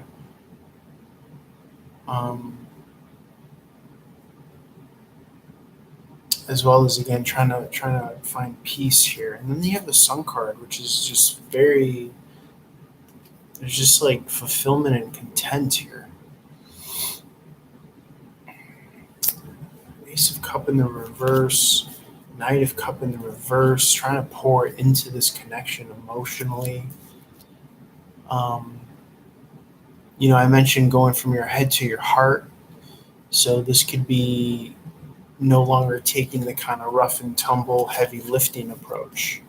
Speaker 1: As well as, again, trying to find peace here. And then you have the Sun card, which is just very, there's just like fulfillment and content here. Ace of Cup in the reverse, Knight of Cup in the reverse, trying to pour into this connection emotionally. I mentioned going from your head to your heart. So this could be no longer taking the kind of rough and tumble, heavy lifting approach.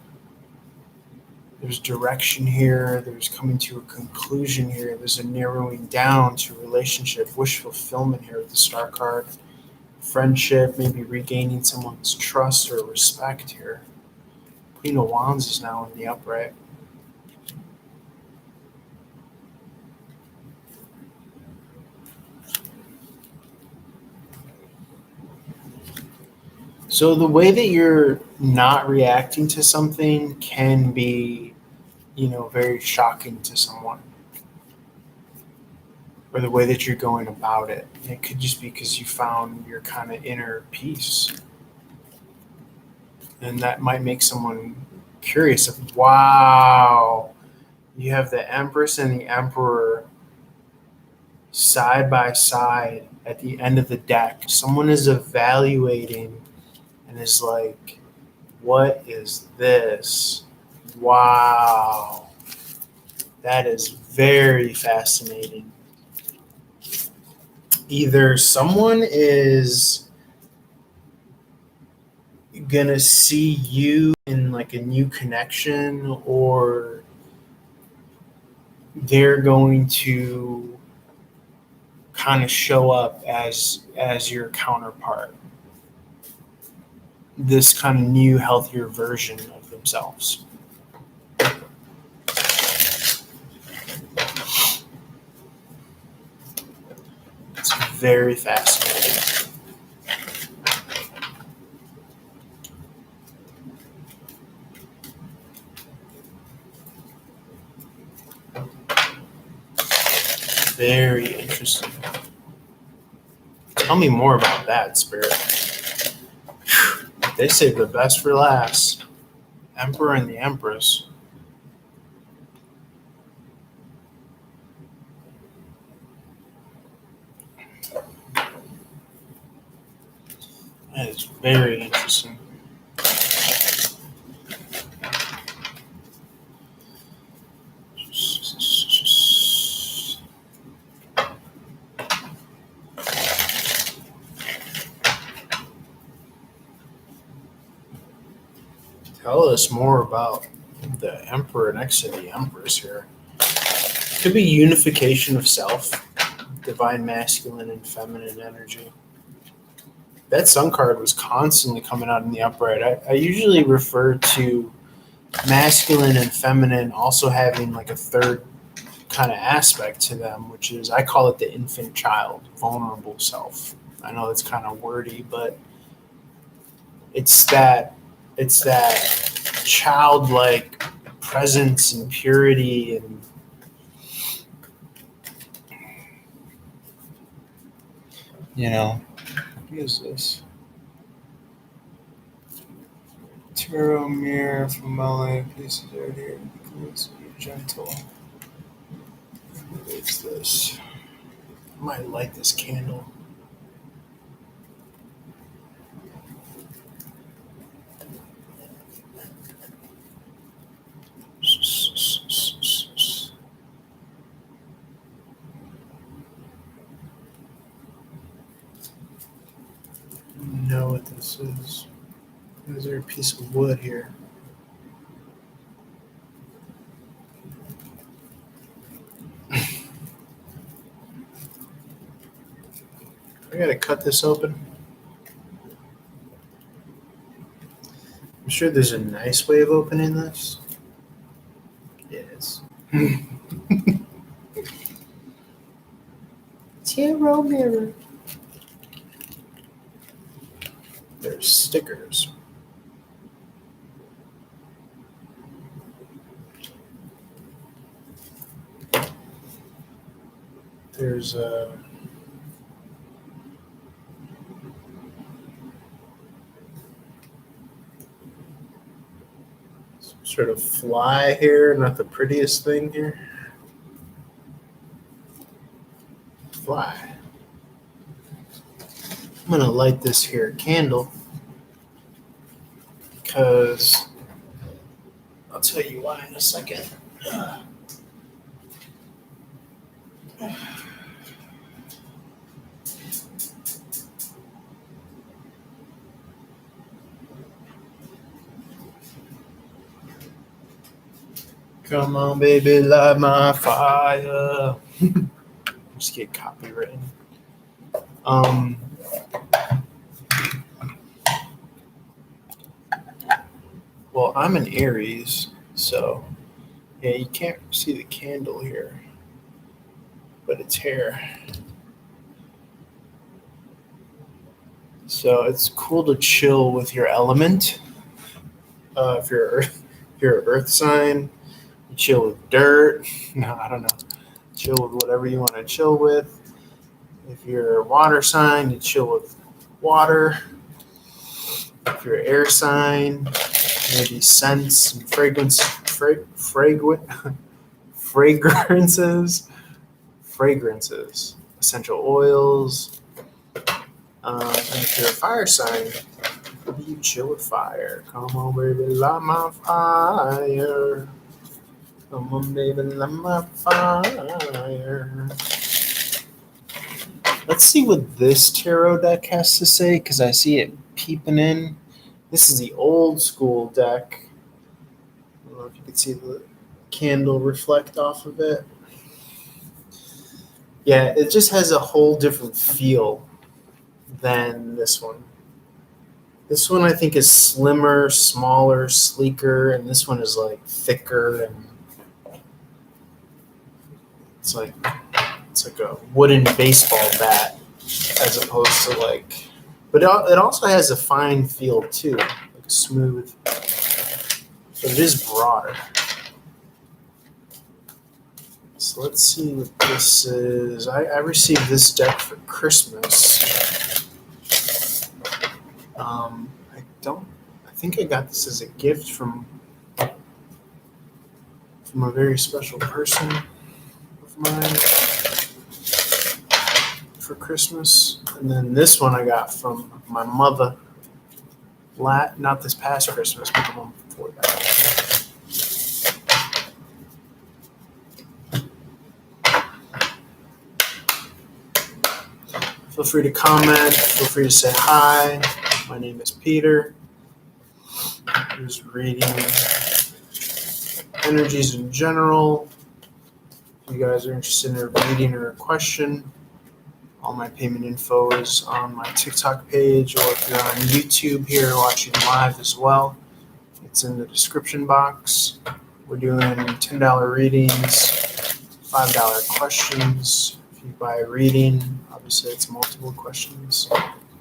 Speaker 1: There's direction here. There's coming to a conclusion here. There's a narrowing down to relationship, wish fulfillment here with the Star card. Friendship, maybe regaining someone's trust or respect here. Queen of Wands is now in the upright. So the way that you're not reacting to something can be very shocking to someone, or the way that you're going about it. And it could just be because you found your kind of inner peace. And that might make someone curious of, wow, you have the Empress and the Emperor side by side at the end of the deck. Someone is evaluating and is like, what is this? Wow. That is very fascinating. Either someone is gonna see you in like a new connection, or they're going to kind of show up as your counterpart, this kind of new healthier version of themselves. It's very fascinating. Very interesting. Tell me more about that, Spirit. They saved the best for last. Emperor and the Empress. That is very interesting. Tell us more about the Emperor next to the Empress here. Could be unification of self, divine masculine and feminine energy. That sun card was constantly coming out in the upright. I usually refer to masculine and feminine also having like a third kind of aspect to them, which is, I call it the infant child, vulnerable self. I know it's kind of wordy, but it's that childlike presence and purity. And what is this? Tarot mirror from LA. Places are here. Please be gentle. What is this? I might light this candle. Know what this is. Is there a piece of wood here? I gotta cut this open. I'm sure there's a nice way of opening this. Yes. Tarot mirror. There's stickers. There's a sort of fly here, not the prettiest thing here. Fly. I'm gonna light this here candle because I'll tell you why in a second. Come on, baby, light my fire. Just get copywritten. Well, I'm an Aries, so yeah, you can't see the candle here, but it's hair. So it's cool to chill with your element. If you're an earth sign, You chill with dirt. No, I don't know. Chill with whatever you want to chill with. If you're a water sign, you chill with water. If you're an air sign, maybe scents and fragrances, essential oils. And if you're a fire sign, maybe you chill with fire. Come on, baby, light my fire. Come on, baby, light my fire. Let's see what this tarot deck has to say, because I see it peeping in. This is the old school deck. I don't know if you can see the candle reflect off of it. Yeah, it just has a whole different feel than this one. This one I think is slimmer, smaller, sleeker, and this one is like thicker, and it's like a wooden baseball bat as opposed to like, but it also has a fine feel too, like a smooth, but it is broader. So let's see what this is. I received this deck for Christmas. I think I got this as a gift from a very special person of mine for Christmas. And then this one I got from my mother, not this past Christmas, but the one before that. Feel free to comment. Feel free to say hi. My name is Peter. I'm just reading energies in general. If you guys are interested in a reading or a question, all my payment info is on my TikTok page, or if you're on YouTube here watching live as well, it's in the description box. We're doing $10 readings, $5 questions. If you buy a reading, obviously it's multiple questions,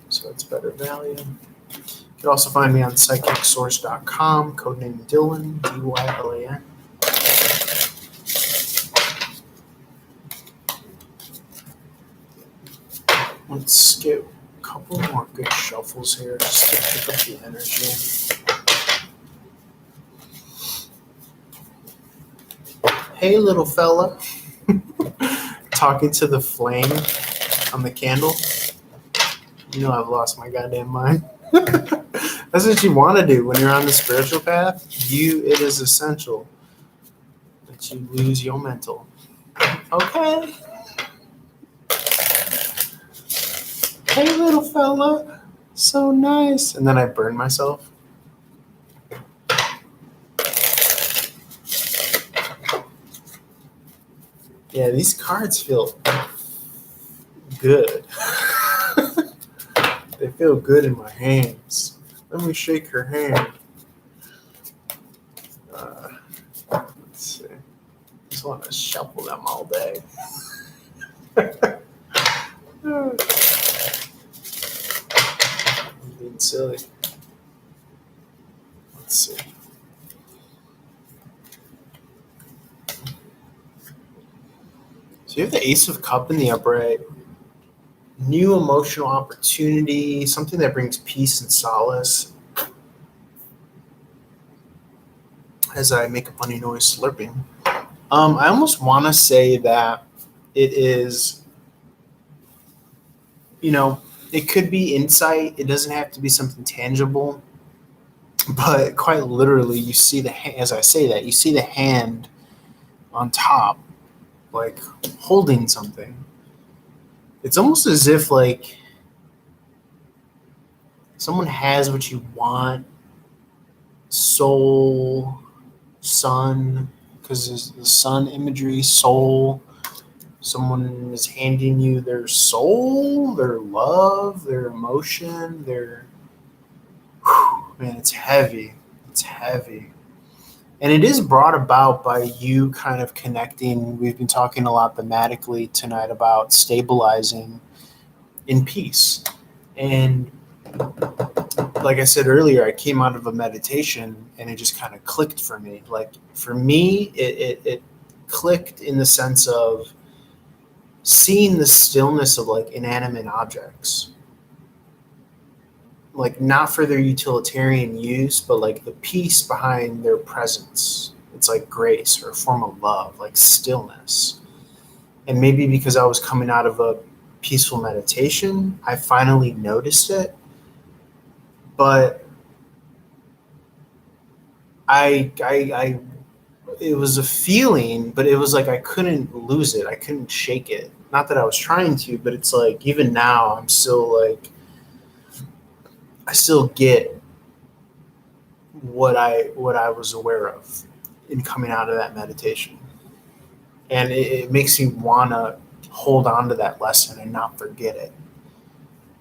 Speaker 1: so it's better value. You can also find me on psychicsource.com, codename Dylan, D-Y-L-A-N. Let's get a couple more good shuffles here just to pick up the energy. Hey, little fella. Talking to the flame on the candle. You know I've lost my goddamn mind. That's what you want to do when you're on the spiritual path. It is essential that you lose your mental. Okay. Hey, little fella. So nice. And then I burn myself. Yeah, these cards feel good. They feel good in my hands. Let me shake her hand. Let's see. I just want to shuffle them all day. I'm being silly. Let's see. So you have the Ace of Cups in the upright. New emotional opportunity, something that brings peace and solace. As I make a funny noise slurping. I almost want to say that it is, it could be insight. It doesn't have to be something tangible. But quite literally, you see as I say that, you see the hand on top, like holding something. It's almost as if like someone has what you want. Soul, sun, because there's the sun imagery, soul. Someone is handing you their soul, their love, their emotion, man, it's heavy. It's heavy. And it is brought about by you kind of connecting. We've been talking a lot thematically tonight about stabilizing in peace. And like I said earlier, I came out of a meditation and it just kind of clicked for me. Like for me, it clicked in the sense of seeing the stillness of like inanimate objects, like not for their utilitarian use, but like the peace behind their presence. It's like grace or a form of love, like stillness. And maybe because I was coming out of a peaceful meditation, I finally noticed it. But I it was a feeling, but it was like I couldn't lose it. I couldn't shake it. Not that I was trying to, but it's like even now I'm still like I still get what I was aware of in coming out of that meditation. And it makes me wanna hold on to that lesson and not forget it.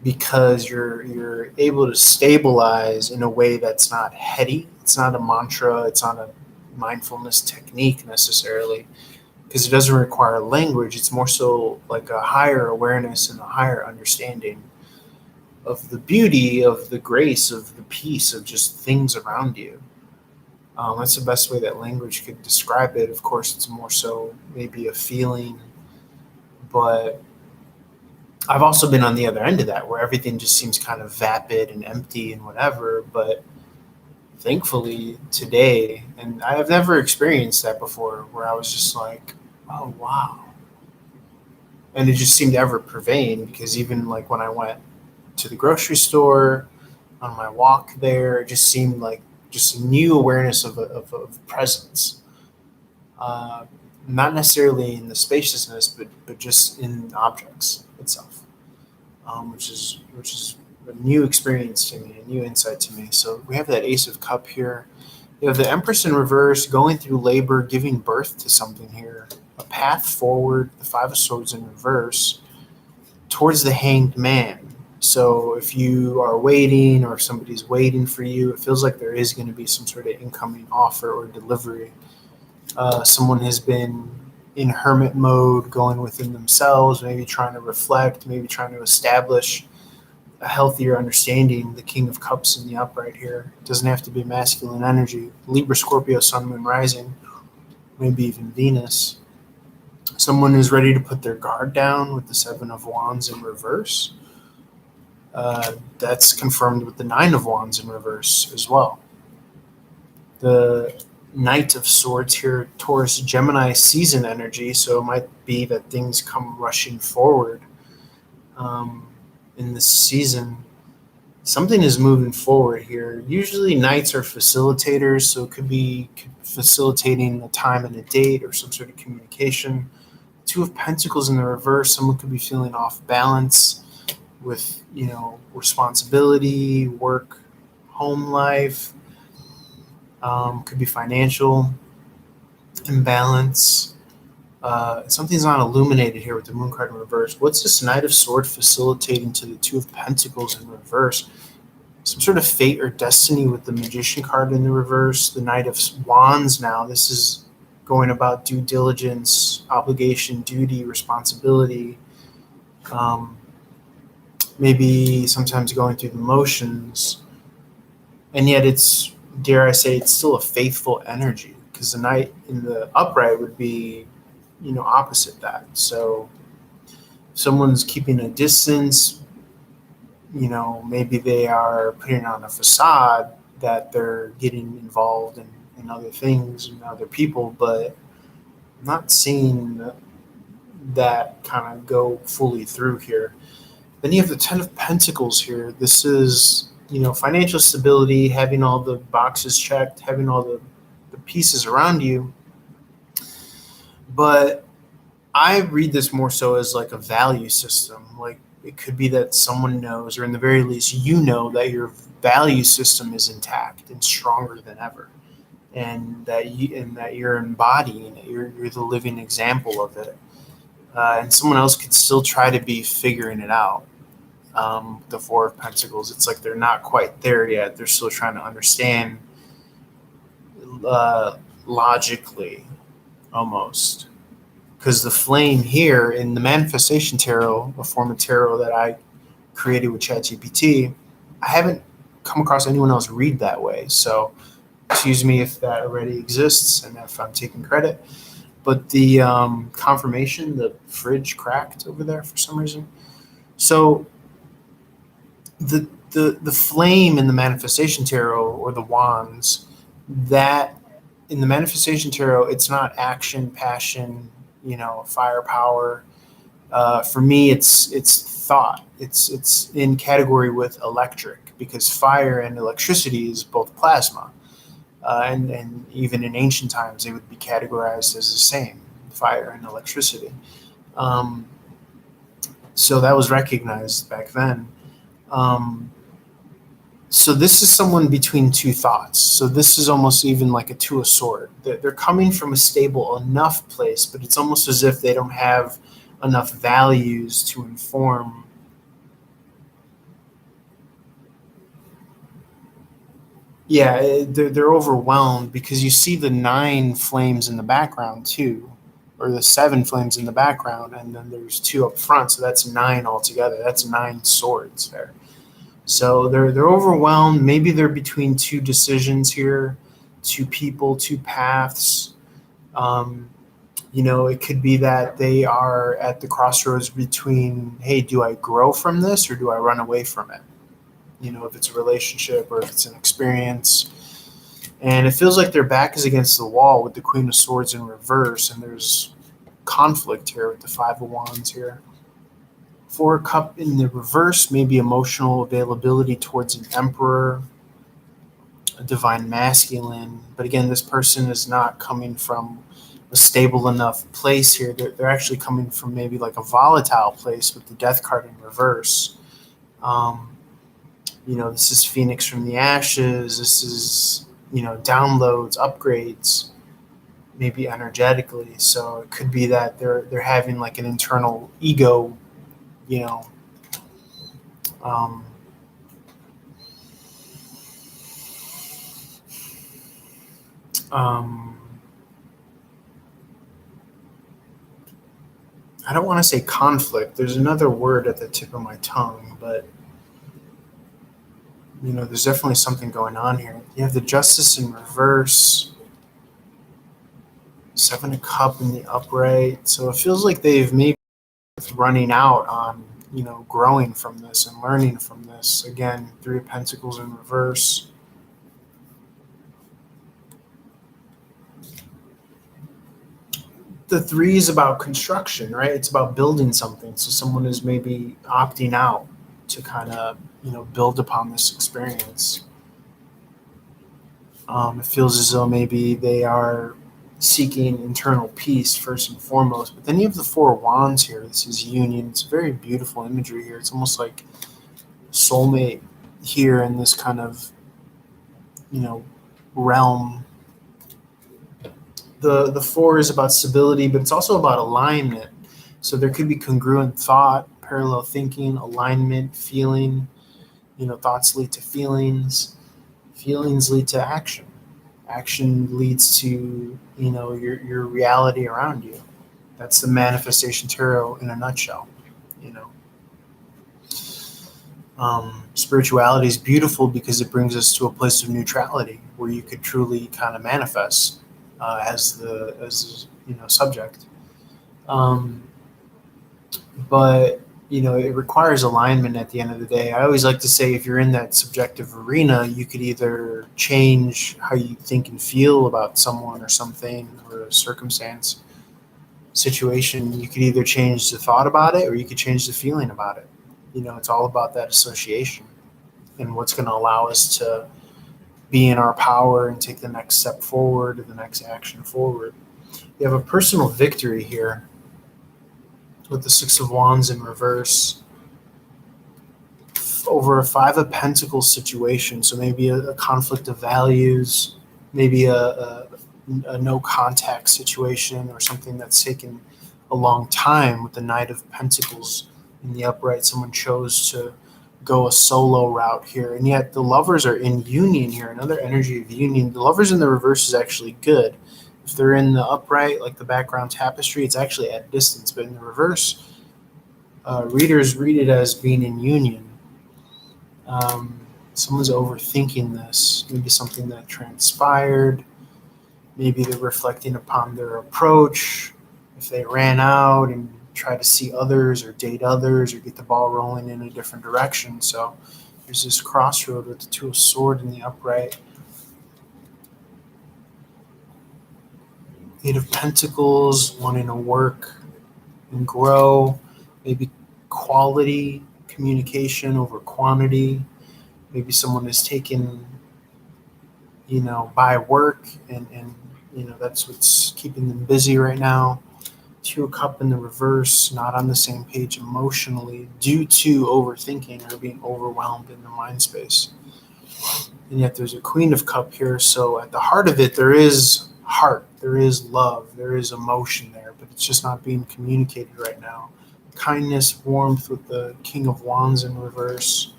Speaker 1: Because you're able to stabilize in a way that's not heady. It's not a mantra, it's not a mindfulness technique necessarily, because it doesn't require language. It's more so like a higher awareness and a higher understanding of the beauty, of the grace, of the peace, of just things around you. That's the best way that language could describe it. Of course, it's more so maybe a feeling, but I've also been on the other end of that where everything just seems kind of vapid and empty and whatever. But thankfully today, and I have never experienced that before, where I was just like, oh, wow. And it just seemed ever pervading, because even like when I went to the grocery store on my walk there, it just seemed like just a new awareness of presence. Uh, Not necessarily in the spaciousness, but just in objects itself, which is a new experience to me, a new insight to me. So we have that Ace of Cup here. You have the Empress in reverse, going through labor, giving birth to something here. A path forward, the Five of Swords in reverse, towards the Hanged Man. So if you are waiting or if somebody's waiting for you, it feels like there is going to be some sort of incoming offer or delivery. Someone has been in hermit mode, going within themselves, maybe trying to reflect, maybe trying to establish a healthier understanding. The King of Cups in the upright here. It doesn't have to be masculine energy. Libra, Scorpio, Sun, Moon, Rising, maybe even Venus. Someone is ready to put their guard down with the Seven of Wands in reverse. That's confirmed with the Nine of Wands in reverse as well. The Knight of Swords here, Taurus, Gemini season energy, so it might be that things come rushing forward in this season. Something is moving forward here. Usually knights are facilitators, so it could be facilitating a time and a date or some sort of communication. Two of Pentacles in the reverse, someone could be feeling off balance with, responsibility, work, home life. Could be financial imbalance. Something's not illuminated here with the Moon card in reverse. What's this Knight of Swords facilitating to the Two of Pentacles in reverse? Some sort of fate or destiny with the Magician card in the reverse. The Knight of Wands now. This is going about due diligence, obligation, duty, responsibility. Maybe sometimes going through the motions. And yet it's, dare I say, it's still a faithful energy, because the Knight in the upright would be, opposite that. So someone's keeping a distance, maybe they are putting on a facade that they're getting involved in other things and other people, but I'm not seeing that kind of go fully through here. Then you have the Ten of Pentacles here. This is, financial stability, having all the boxes checked, having all the pieces around you. But I read this more so as like a value system. Like it could be that someone knows, or in the very least, that your value system is intact and stronger than ever, and that you're embodying it. You're the living example of it. And someone else could still try to be figuring it out. The Four of Pentacles, it's like they're not quite there yet. They're still trying to understand logically, almost. Because the flame here in the Manifestation Tarot, a form of tarot that I created with ChatGPT, I haven't come across anyone else read that way. So excuse me if that already exists and if I'm taking credit. But the confirmation, the fridge cracked over there for some reason. So the flame in the manifestation tarot or the wands, that in the manifestation tarot, it's not action, passion, firepower. For me, it's thought. It's in category with electric, because fire and electricity is both plasma, and even in ancient times they would be categorized as the same, fire and electricity. Um, so that was recognized back then. Um, so this is someone between two thoughts. So this is almost even like a two of sword. They're coming from a stable enough place, but it's almost as if they don't have enough values to inform. Yeah, they're overwhelmed, because you see the 9 flames in the background too, or the 7 flames in the background, and then there's 2 up front, so that's 9 altogether. That's 9 swords there. So they're overwhelmed. Maybe they're between 2 decisions here, 2 people, 2 paths. Um, it could be that they are at the crossroads between, hey, do I grow from this or do I run away from it? If it's a relationship or if it's an experience. And it feels like their back is against the wall with the Queen of Swords in reverse, and there's conflict here with the 5 of Wands here. 4 of Cup in the reverse, maybe emotional availability towards an Emperor, a Divine Masculine. But again, this person is not coming from a stable enough place here. They're actually coming from maybe like a volatile place with the Death card in reverse. This is Phoenix from the ashes. This is, downloads, upgrades, maybe energetically. So it could be that they're having like an internal ego, um, um, I don't want to say conflict. There's another word at the tip of my tongue, but there's definitely something going on here. You have the Justice in reverse, 7 of Cup in the upright. So it feels like they've maybe running out on, growing from this and learning from this. Again, 3 of Pentacles in reverse. The 3 is about construction, right? It's about building something. So someone is maybe opting out to kind of, build upon this experience. It feels as though maybe they are seeking internal peace first and foremost. But then you have the 4 of Wands here. This is union. It's very beautiful imagery here. It's almost like soulmate here in this kind of, realm. The 4 is about stability, but it's also about alignment. So there could be congruent thought, parallel thinking, alignment, feeling. Thoughts lead to feelings. Feelings lead to action. Action leads to, your reality around you. That's the manifestation tarot in a nutshell. Spirituality is beautiful because it brings us to a place of neutrality where you could truly kind of manifest as the subject. But it requires alignment at the end of the day. I always like to say, if you're in that subjective arena, you could either change how you think and feel about someone or something or a circumstance, situation. You could either change the thought about it or you could change the feeling about it. It's all about that association and what's going to allow us to be in our power and take the next step forward or the next action forward. You have a personal victory here with the 6 of Wands in reverse over a 5 of Pentacles situation. So maybe a conflict of values, maybe a no contact situation, or something that's taken a long time with the Knight of Pentacles in the upright. Someone chose to go a solo route here, and yet the lovers are in union here, another energy of union. The lovers in the reverse is actually good. If they're in the upright, like the background tapestry, it's actually at distance, but in the reverse, readers read it as being in union. Someone's overthinking this. Maybe something that transpired. Maybe they're reflecting upon their approach. If they ran out and try to see others or date others or get the ball rolling in a different direction. So there's this crossroad with the Two of Swords in the upright. Eight of Pentacles, wanting to work and grow. Maybe quality communication over quantity. Maybe someone is taken, by work and that's what's keeping them busy right now. Two of Cup in the reverse, not on the same page emotionally due to overthinking or being overwhelmed in the mind space. And yet there's a Queen of Cup here. So at the heart of it, there is heart, there is love, there is emotion there, but it's just not being communicated right now. Kindness, warmth with the King of Wands in reverse.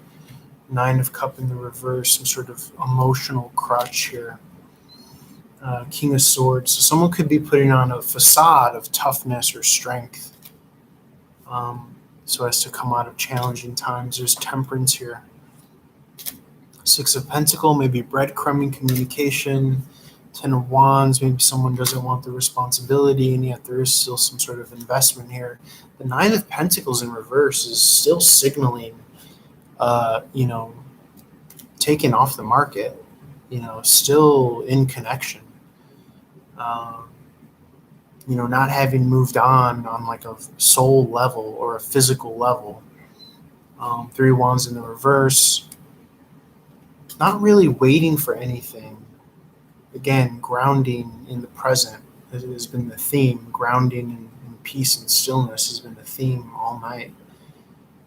Speaker 1: Nine of Cup in the reverse, some sort of emotional crutch here. King of Swords. So someone could be putting on a facade of toughness or strength so as to come out of challenging times. There's Temperance here. Six of Pentacles, maybe breadcrumbing communication. Ten of Wands, maybe someone doesn't want the responsibility, and yet there is still some sort of investment here. The Nine of Pentacles in reverse is still signaling, taken off the market, still in connection. Not having moved on like a soul level or a physical level. Three of Wands in the reverse. Not really waiting for anything. Again, grounding in the present has been the theme. Grounding in peace and stillness has been the theme all night.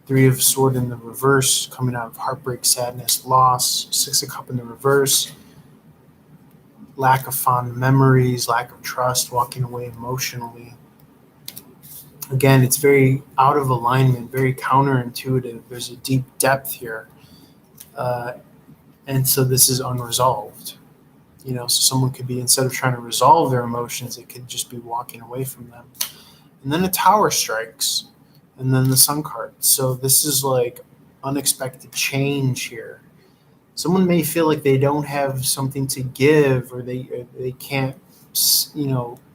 Speaker 1: Three of Swords in the reverse, coming out of heartbreak, sadness, loss. Six of Cups in the reverse. Lack of fond memories, lack of trust, walking away emotionally. Again, it's very out of alignment, very counterintuitive. There's a deep depth here. And so this is unresolved. So someone could be, instead of trying to resolve their emotions, it could just be walking away from them. And then a Tower strikes, and then the Sun card. So this is like unexpected change here. Someone may feel like they don't have something to give, or they can't,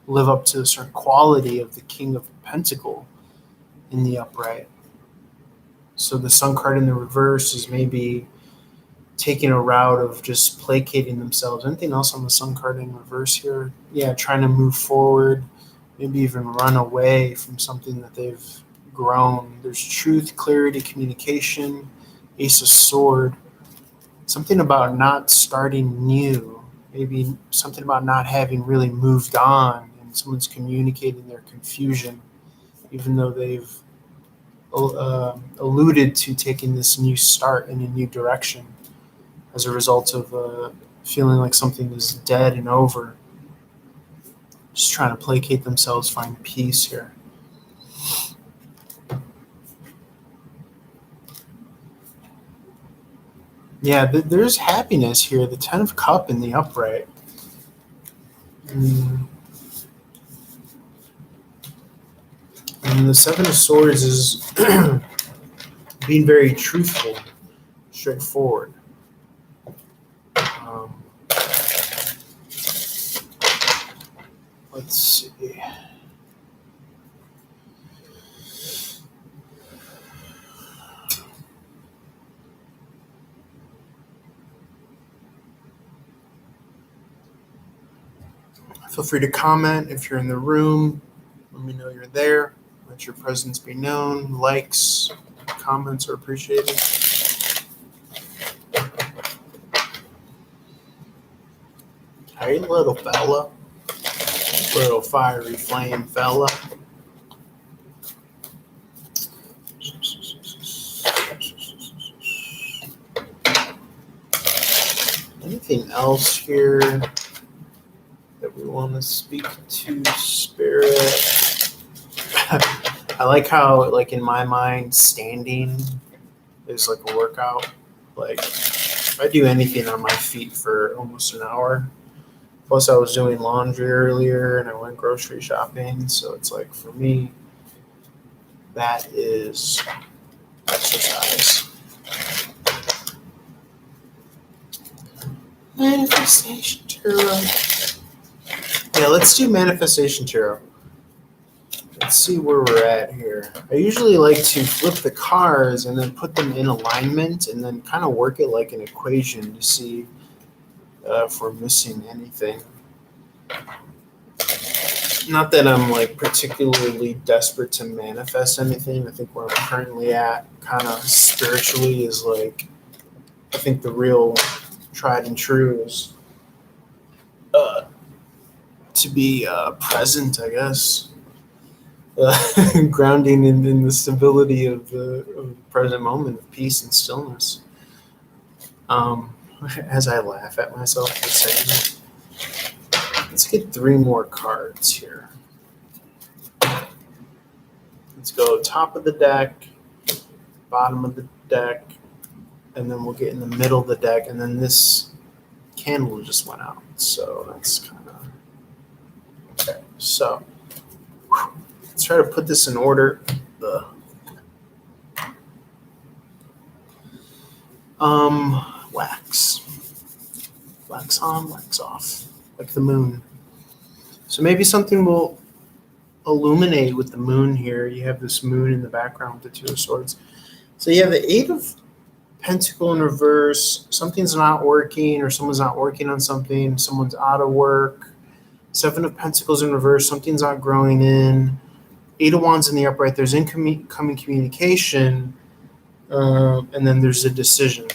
Speaker 1: live up to a certain quality of the King of Pentacles in the upright. So the Sun card in the reverse is maybe taking a route of just placating themselves. Anything else on the Sun card in reverse here? Yeah, trying to move forward, maybe even run away from something that they've grown. There's truth, clarity, communication, Ace of Swords. Something about not starting new, maybe something about not having really moved on, and someone's communicating their confusion, even though they've alluded to taking this new start in a new direction as a result of feeling like something is dead and over. Just trying to placate themselves, find peace here. Yeah, there's happiness here. The Ten of Cups in the upright. And the Seven of Swords is being very truthful, straightforward. Let's see. Feel free to comment if you're in the room. Let me know you're there. Let your presence be known. Likes, comments are appreciated. Hey, little fella. Little fiery flame fella. Anything else here that we want to speak to, Spirit? I like how, like, in my mind, standing is like a workout. Like, if I do anything on my feet for almost an hour, plus I was doing laundry earlier and I went grocery shopping, so it's like, for me, that is exercise. Manifestation tarot. Yeah, let's do manifestation tarot. Let's see where we're at here. I usually like to flip the cards and then put them in alignment and then kind of work it like an equation to see if we're missing anything. Not that I'm like particularly desperate to manifest anything. I think where I'm currently at kind of spiritually is like, I think the real tried and true is to be present, I guess. Grounding in the stability of the present moment of peace and stillness. As I laugh at myself for saying that. Let's get 3 more cards here. Let's go top of the deck, bottom of the deck, and then we'll get in the middle of the deck, and then this candle just went out. So that's kind of okay. So let's try to put this in order. Wax on, wax off, like the moon. So maybe something will illuminate with the moon here. You have this moon in the background with the 2 of Swords. So you have the 8 of Pentacle in reverse. Something's not working, or someone's not working on something. Someone's out of work. 7 of Pentacles in reverse. Something's not growing in. 8 of Wands in the upright. There's incoming communication, and then there's a decision.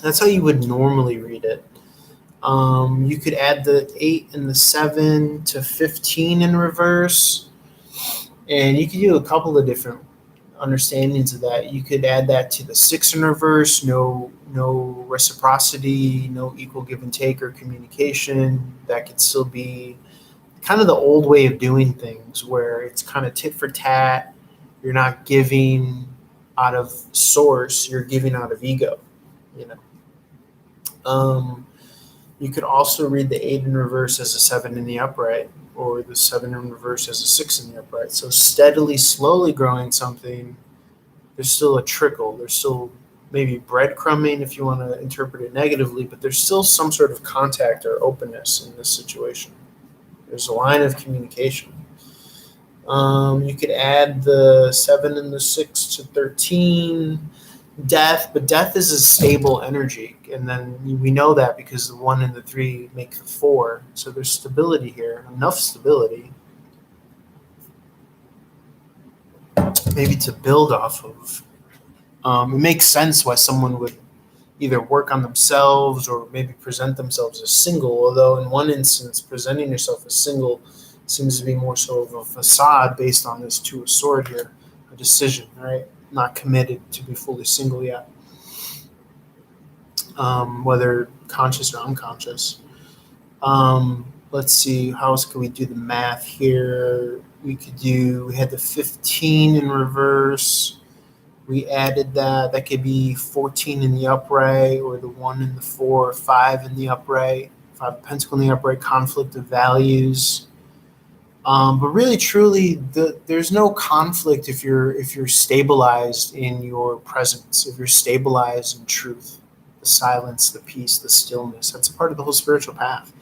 Speaker 1: That's how you would normally read it. You could add the 8 and the 7 to 15 in reverse, and you could do a couple of different understandings of that. You could add that to the 6 in reverse, no reciprocity, no equal give and take or communication. That could still be kind of the old way of doing things, where it's kind of tit for tat. You're not giving out of source, you're giving out of ego, you know. You could also read the 8 in reverse as a 7 in the upright, or the 7 in reverse as a 6 in the upright. So steadily, slowly growing something. There's still a trickle. There's still maybe breadcrumbing if you want to interpret it negatively, but there's still some sort of contact or openness in this situation. There's a line of communication. You could add the 7 and the 6 to 13. Death, but death is a stable energy, and then we know that because the 1 and the 3 make the 4. So there's stability here, enough stability, maybe to build off of. It makes sense why someone would either work on themselves or maybe present themselves as single, although in one instance, presenting yourself as single seems to be more so of a facade based on this 2 of Swords here, a decision, right? Not committed to be fully single yet, whether conscious or unconscious. Let's see, how else can we do the math here? We had the 15 in reverse. We added that. That could be 14 in the upright, or the 1 and the 4, 5 in the upright, 5 of Pentacle in the upright, conflict of values. But really, truly, there's no conflict if you're stabilized in your presence, if you're stabilized in truth, the silence, the peace, the stillness. That's a part of the whole spiritual path.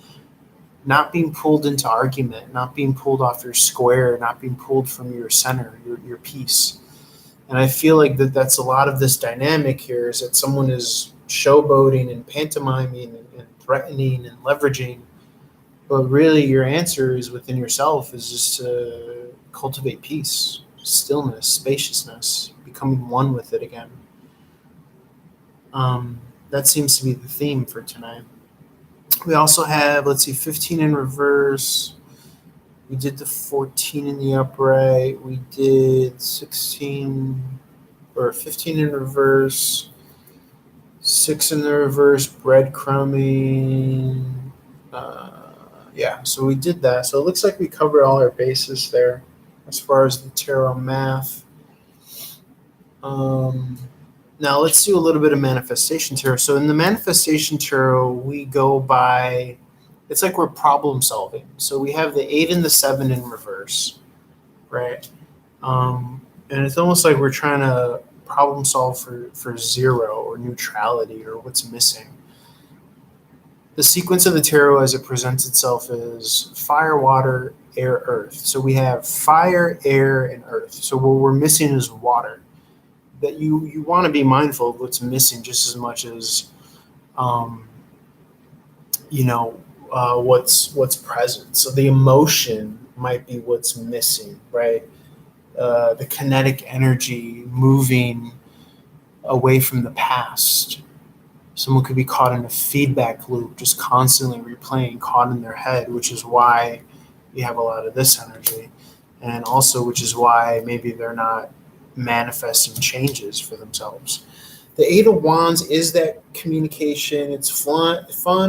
Speaker 1: Not being pulled into argument, not being pulled off your square, not being pulled from your center, your peace. And I feel like that's a lot of this dynamic here, is that someone is showboating and pantomiming and threatening and leveraging. But really, your answer is within yourself, is just to cultivate peace, stillness, spaciousness, becoming one with it again. That seems to be the theme for tonight. We also have, 15 in reverse. We did the 14 in the upright. We did 16 or 15 in reverse. 6 in the reverse, breadcrumbing. So we did that. So it looks like we covered all our bases there as far as the tarot math. Now let's do a little bit of manifestation tarot. So in the manifestation tarot, we go by, it's like we're problem solving. So we have the 8 and the 7 in reverse, right? And it's almost like we're trying to problem solve for 0 or neutrality or what's missing. The sequence of the tarot as it presents itself is fire, water, air, earth. So we have fire, air, and earth. So what we're missing is water. That you want to be mindful of what's missing just as much as um, what's present. So the emotion might be what's missing, right? The kinetic energy moving away from the past. Someone could be caught in a feedback loop, just constantly replaying, caught in their head, which is why you have a lot of this energy. And also, which is why maybe they're not manifesting changes for themselves. The Eight of Wands is that communication. It's fun,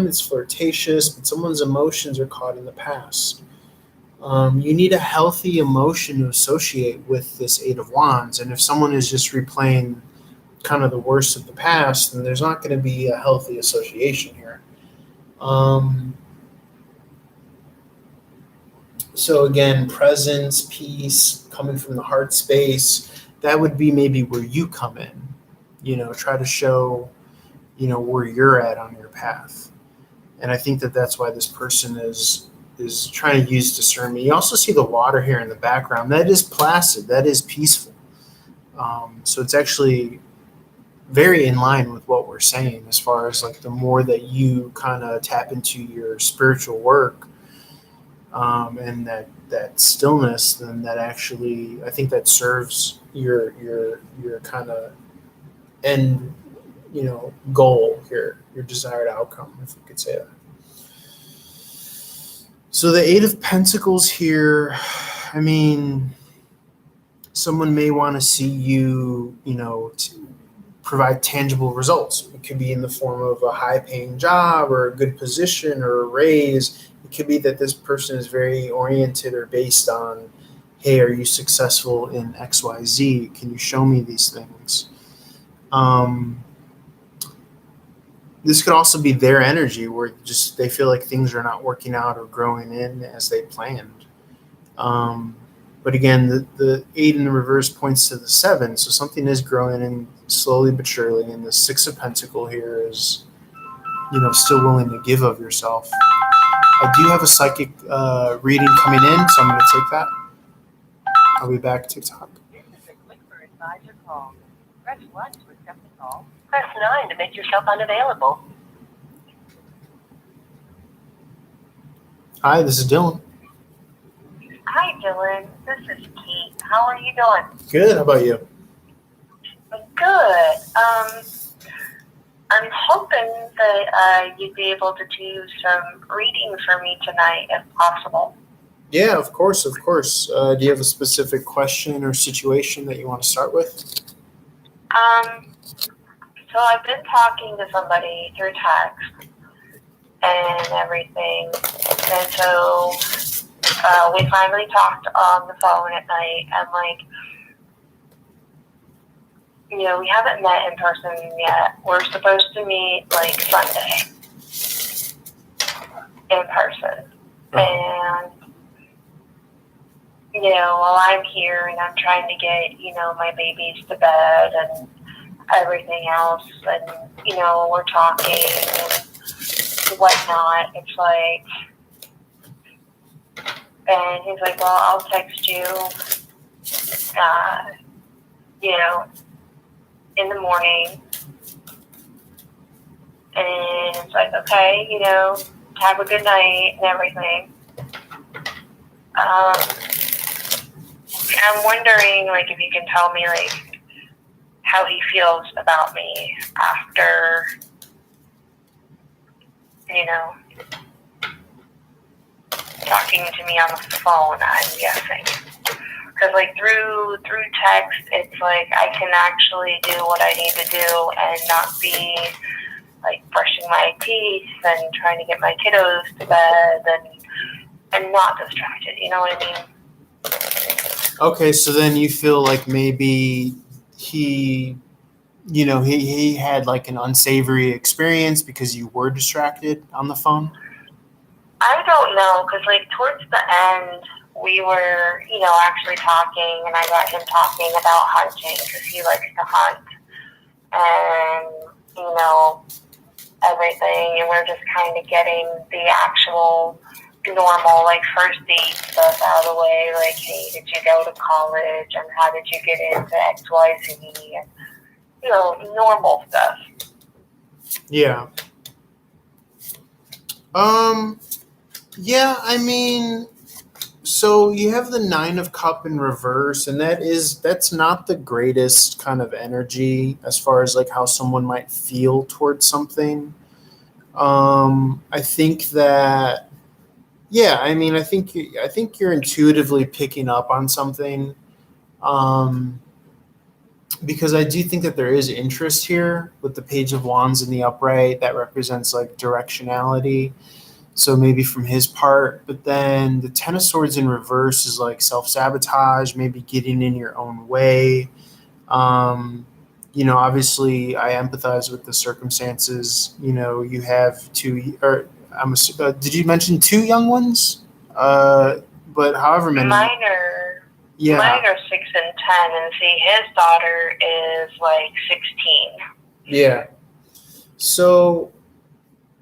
Speaker 1: it's flirtatious, but someone's emotions are caught in the past. You need a healthy emotion to associate with this Eight of Wands. And if someone is just replaying kind of the worst of the past, then there's not going to be a healthy association here. So again, presence, peace, coming from the heart space, that would be maybe where you come in. Try to show, where you're at on your path. And I think that that's why this person is trying to use discernment. You also see the water here in the background. That is placid. That is peaceful. So it's actually very in line with what we're saying as far as like the more that you kind of tap into your spiritual work and that stillness, then that actually I think that serves your kind of end goal here, your desired outcome, if we could say that. So the Eight of Pentacles here, I mean, someone may want to see you, provide tangible results. It could be in the form of a high-paying job or a good position or a raise. It could be that this person is very oriented or based on, hey, are you successful in XYZ? Can you show me these things? This could also be their energy where just they feel like things are not working out or growing in as they planned. But again, the 8 in the reverse points to the 7, so something is growing in slowly but surely. And the 6 of Pentacles here is, still willing to give of yourself. I do have a psychic reading coming in, so I'm going to take that. I'll be back to talk.
Speaker 2: This is a Clicker advisor call. Press 1 to accept the call. Press 9 to make yourself unavailable.
Speaker 1: Hi, this is Dylan.
Speaker 2: Hi, Dylan. This is Kate. How are you doing?
Speaker 1: Good. How about you?
Speaker 2: Good. I'm hoping that you'd be able to do some reading for me tonight, if possible.
Speaker 1: Yeah, of course. Do you have a specific question or situation that you want to start with?
Speaker 2: So I've been talking to somebody through text and everything, and so we finally talked on the phone at night, and we haven't met in person yet. We're supposed to meet Sunday in person. And, while I'm here and I'm trying to get, my babies to bed and everything else, and, we're talking and whatnot, it's like, and he's like, well, I'll text you, in the morning. And it's like, okay, have a good night and everything. I'm wondering, if you can tell me, how he feels about me after, talking to me on the phone, I'm guessing. Because, through text, it's I can actually do what I need to do and not be, brushing my teeth and trying to get my kiddos to bed and not distracted, you know what I mean?
Speaker 1: Okay, so then you feel like maybe he had an unsavory experience because you were distracted on the phone?
Speaker 2: I don't know, because towards the end, we were, actually talking, and I got him talking about hunting, because he likes to hunt, and, everything, and we're just kind of getting the actual normal, like, first date stuff out of the way. Like, hey, did you go to college, and how did you get into XYZ, and, normal stuff.
Speaker 1: Yeah. Yeah, I mean, so you have the Nine of Cup in reverse, and that's not the greatest kind of energy as far as like how someone might feel towards something. I think that, yeah, I mean, I think you're intuitively picking up on something, um, because I do think that there is interest here with the Page of Wands in the upright that represents like directionality. So maybe from his part, but then the Ten of Swords in reverse is like self sabotage, maybe getting in your own way. Um, Obviously, I empathize with the circumstances. You have two, or did you mention two young ones? But however many.
Speaker 2: Mine are 6 and 10, and see, his daughter is like 16.
Speaker 1: Yeah. So,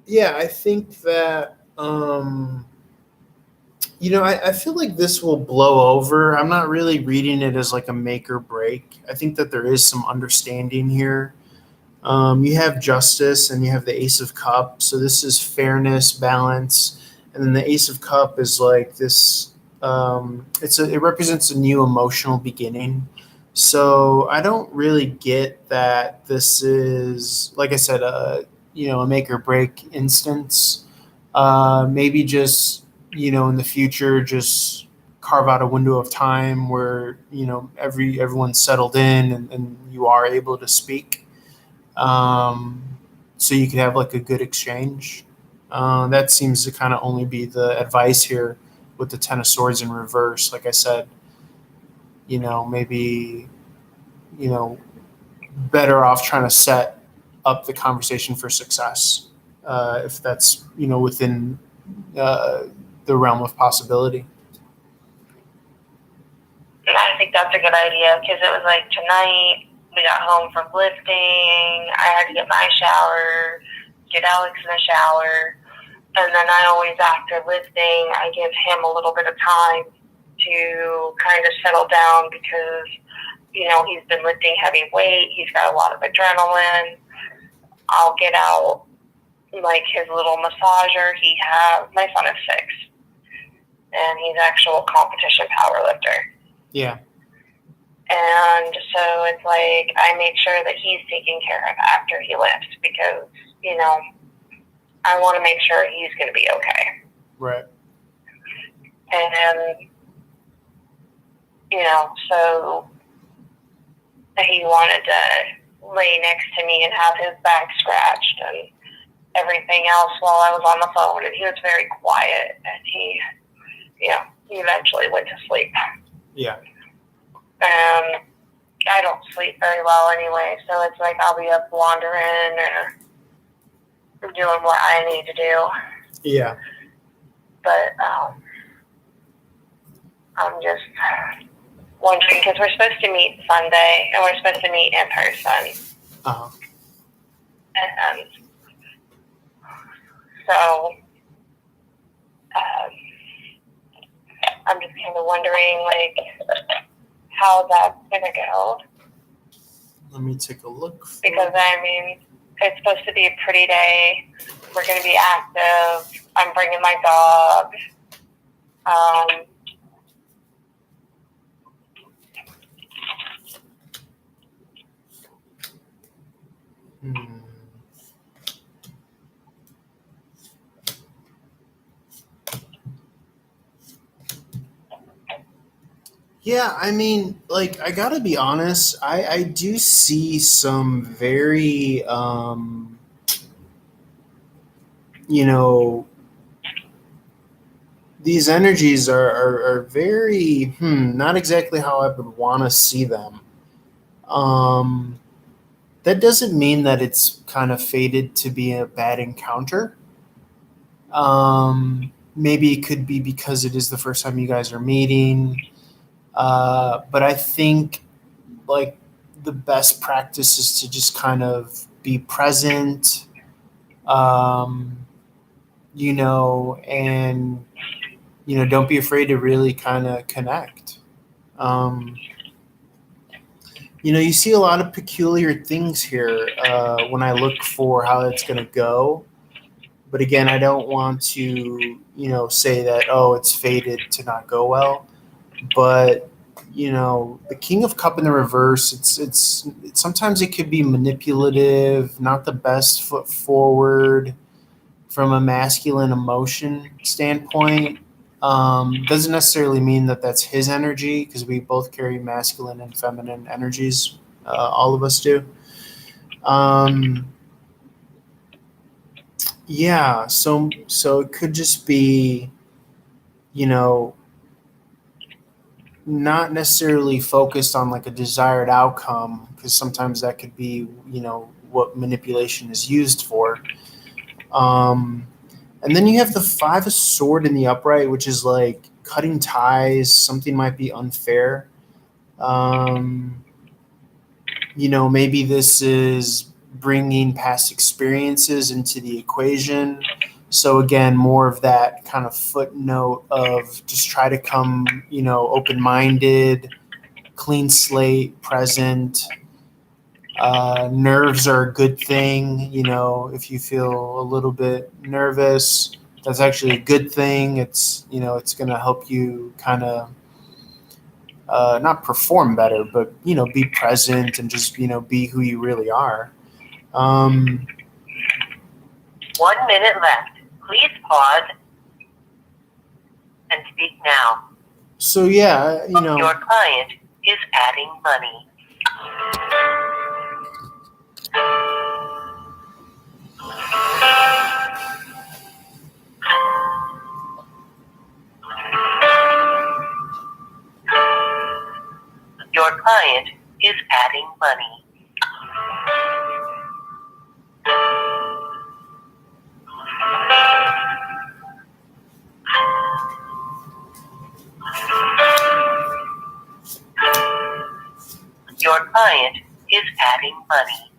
Speaker 1: yeah, I think that I feel like this will blow over. I'm not really reading it as like a make or break. I think that there is some understanding here. You have justice and you have the Ace of Cup. So this is fairness, balance, and then the Ace of Cup is like this. It represents a new emotional beginning. So I don't really get that this is, like I said, a make or break instance. Maybe just in the future, just carve out a window of time where everyone's settled in and you are able to speak, so you could have like a good exchange. That seems to kind of only be the advice here with the Ten of Swords in reverse. Like I said, maybe better off trying to set up the conversation for success, if that's within the realm of possibility.
Speaker 2: I think that's a good idea, because it was like tonight we got home from lifting. I had to get my shower, get Alex in the shower, and then I always, after lifting, I give him a little bit of time to kind of settle down, because he's been lifting heavy weight. He's got a lot of adrenaline. I'll get out like his little massager. My son is 6, and he's actual competition power lifter.
Speaker 1: Yeah.
Speaker 2: And so it's like I make sure that he's taken care of after he lifts, because I want to make sure he's going to be okay.
Speaker 1: Right.
Speaker 2: And so he wanted to lay next to me and have his back scratched and everything else while I was on the phone. And he was very quiet, and he eventually went to sleep.
Speaker 1: Yeah.
Speaker 2: And I don't sleep very well anyway, so it's like I'll be up wandering or doing what I need to do.
Speaker 1: Yeah.
Speaker 2: But I'm just wondering, because we're supposed to meet Sunday, and we're supposed to meet in person.
Speaker 1: Uh-huh.
Speaker 2: And so I'm just kind of wondering, like, how that's going to go.
Speaker 1: Let me take a look.
Speaker 2: Because, I mean, it's supposed to be a pretty day. We're going to be active. I'm bringing my dog.
Speaker 1: Yeah, I mean, like, I gotta be honest, I do see some very, these energies are very, not exactly how I would want to see them. Um, that doesn't mean that it's kind of fated to be a bad encounter. Maybe it could be because it is the first time you guys are meeting. But I think like the best practice is to just kind of be present, um, and don't be afraid to really kind of connect. Um, you see a lot of peculiar things here when I look for how it's going to go. But again, I don't want to, say that, oh, it's fated to not go well. But, the King of Cup in the reverse, it's sometimes it could be manipulative, not the best foot forward from a masculine emotion standpoint. Doesn't necessarily mean that that's his energy because we both carry masculine and feminine energies. All of us do. Um, yeah, so it could just be, you know, not necessarily focused on like a desired outcome because sometimes that could be, what manipulation is used for. Um, And then you have the five of sword in the upright, which is like cutting ties. Something might be unfair. Um, maybe this is bringing past experiences into the equation. So again, more of that kind of footnote of just try to come, open-minded, clean slate, present. Nerves are a good thing. If you feel a little bit nervous, that's actually a good thing. It's going to help you kind of not perform better, but, be present and just, be who you really are.
Speaker 2: 1 minute left. Please pause and speak now.
Speaker 1: So, yeah,
Speaker 2: Your client is adding money. Your client is adding money. Your client is adding money.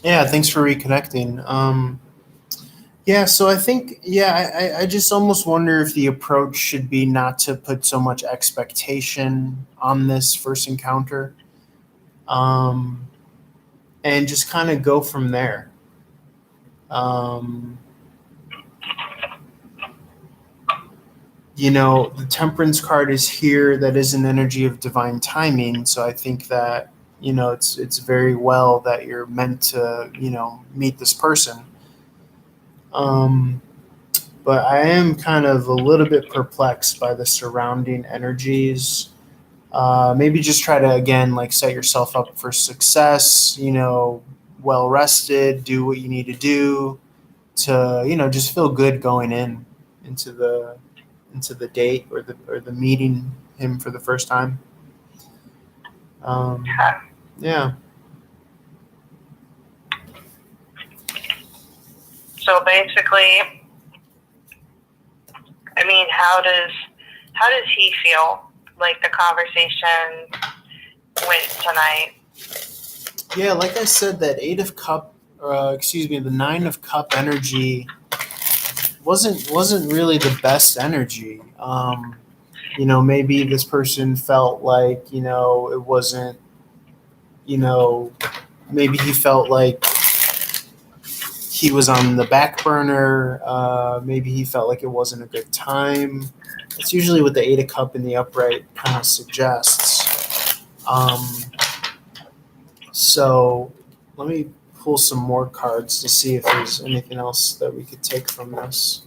Speaker 1: yeah, thanks for reconnecting. Yeah, so I think, yeah, I just almost wonder if the approach should be not to put so much expectation on this first encounter, um, and just kind of go from there. Um, the temperance card is here. That is an energy of divine timing. So I think that, it's very well that you're meant to, meet this person. Um, but I am kind of a little bit perplexed by the surrounding energies. Maybe just try to again like set yourself up for success. Well rested, do what you need to do to just feel good going into the date or the meeting him for the first time. Um, yeah.
Speaker 2: So basically, I mean, how does he feel like the conversation went tonight?
Speaker 1: Yeah, like I said, that the 9 of Cup energy wasn't really the best energy. Maybe this person felt like it wasn't. Maybe he felt like he was on the back burner. Maybe he felt like it wasn't a good time. That's usually what the 8 of Cup in the upright kind of suggests. So let me pull some more cards to see if there's anything else that we could take from this.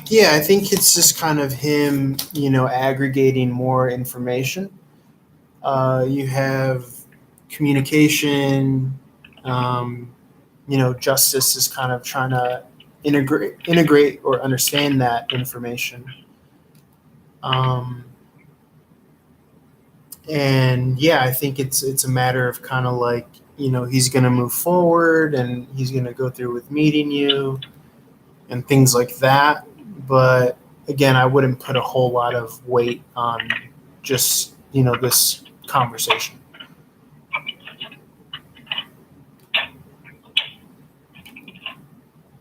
Speaker 1: Yeah, I think it's just kind of him, aggregating more information. You have communication. Justice is kind of trying to integrate or understand that information. Um, And yeah, I think it's a matter of kind of like, he's going to move forward and he's going to go through with meeting you and things like that. But again, I wouldn't put a whole lot of weight on just, this conversation.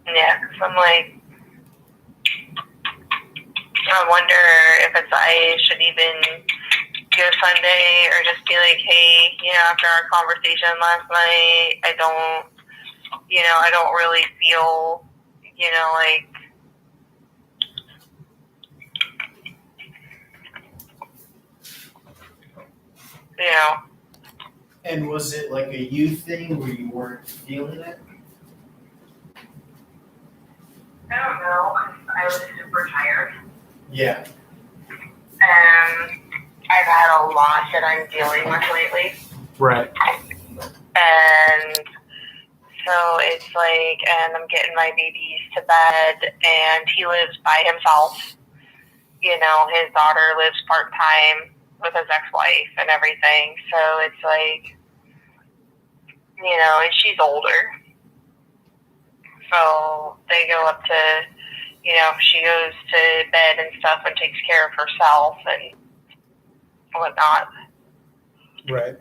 Speaker 2: Yeah, because I'm like, I wonder if I should even go Sunday or just be like, hey, after our conversation last night, I don't really feel, like,
Speaker 1: And was it like a you thing where you weren't feeling it?
Speaker 2: I don't know. I was super tired.
Speaker 1: Yeah.
Speaker 2: And I've had a lot that I'm dealing with lately.
Speaker 1: Right.
Speaker 2: And so it's like, and I'm getting my babies to bed, and he lives by himself. His daughter lives part-time with his ex-wife and everything. So it's like, and she's older. So they go up to, she goes to bed and stuff and takes care of herself and whatnot.
Speaker 1: Right.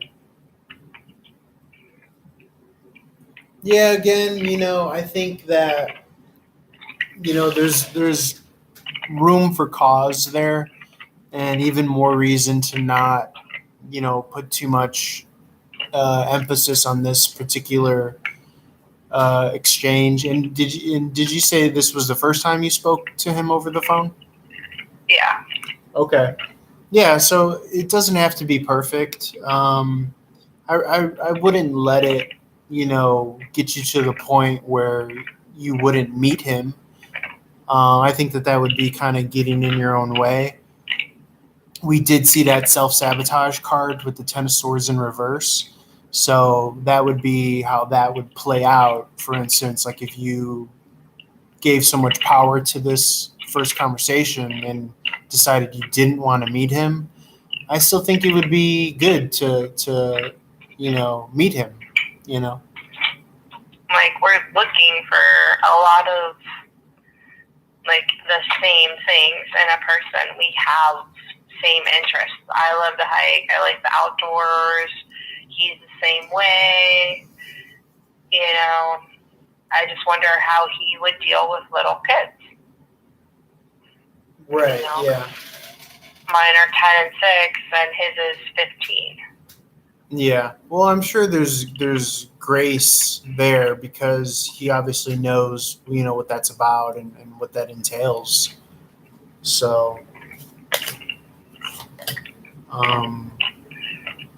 Speaker 1: Yeah, again, I think that, there's room for cause there, and even more reason to not, put too much emphasis on this particular exchange. And did you say this was the first time you spoke to him over the phone?
Speaker 2: Yeah.
Speaker 1: Okay. Yeah, so it doesn't have to be perfect. I wouldn't let it, get you to the point where you wouldn't meet him. I think that would be kind of getting in your own way. We did see that self-sabotage card with the Ten of Swords in reverse. So that would be how that would play out. For instance, like if you gave so much power to this first conversation and decided you didn't want to meet him, I still think it would be good to meet him.
Speaker 2: Like, we're looking for a lot of, like, the same things in a person. We have same interests. I love to hike. I like the outdoors. He's the same way. I just wonder how he would deal with little kids.
Speaker 1: Right, yeah.
Speaker 2: Mine are 10 and 6, and his is 15.
Speaker 1: Yeah. Well, I'm sure there's grace there because he obviously knows, what that's about and what that entails. So,
Speaker 2: and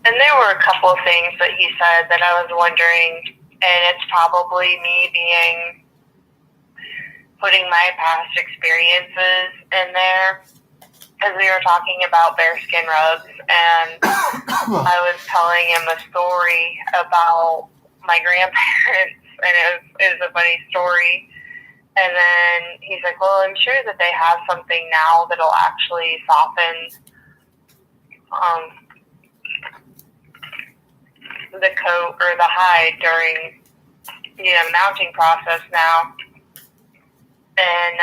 Speaker 2: there were a couple of things that he said that I was wondering, and it's probably me putting my past experiences in there, because we were talking about bearskin rugs, and I was telling him a story about my grandparents, and it was a funny story. And then he's like, well, I'm sure that they have something now that'll actually soften the coat or the hide during the mounting process now. And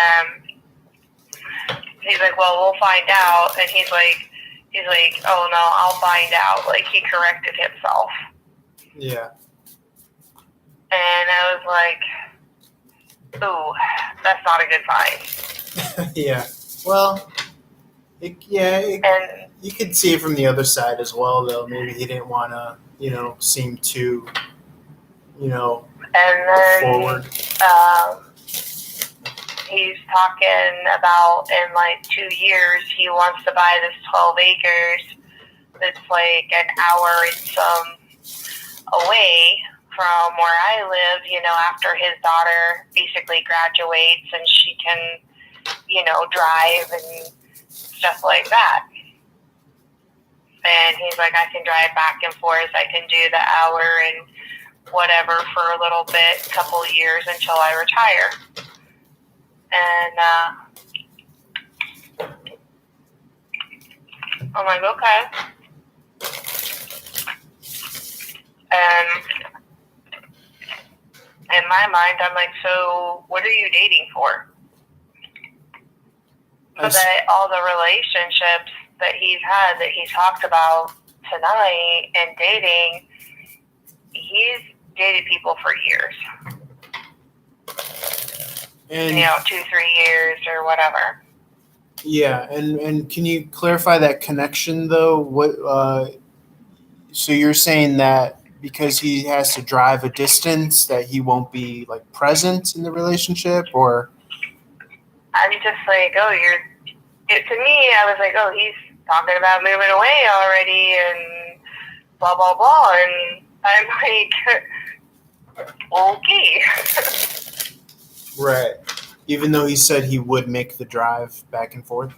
Speaker 2: he's like, well, we'll find out. And he's like, oh no, I'll find out. Like, he corrected himself.
Speaker 1: Yeah.
Speaker 2: And I was like, ooh, that's not a good sign.
Speaker 1: Yeah. Well, you could see it from the other side as well, though. Maybe he didn't want to, seem too,
Speaker 2: and then,
Speaker 1: forward.
Speaker 2: He's talking about in like 2 years he wants to buy this 12 acres that's like an hour and some away from where I live, after his daughter basically graduates and she can, drive and stuff like that. And he's like, I can drive back and forth. I can do the hour and whatever for a little bit, a couple of years until I retire. And I'm like, okay. And in my mind, I'm like, so what are you dating for? But that all the relationships that he's had that he talked about tonight and dating, he's dated people for years.
Speaker 1: And
Speaker 2: 2-3 years or whatever.
Speaker 1: Yeah, and can you clarify that connection though? So you're saying that because he has to drive a distance that he won't be like present in the relationship, or?
Speaker 2: I'm just like, to me, I was like, oh, he's talking about moving away already and blah, blah, blah. And I'm like, okay.
Speaker 1: Right. Even though he said he would make the drive back and forth?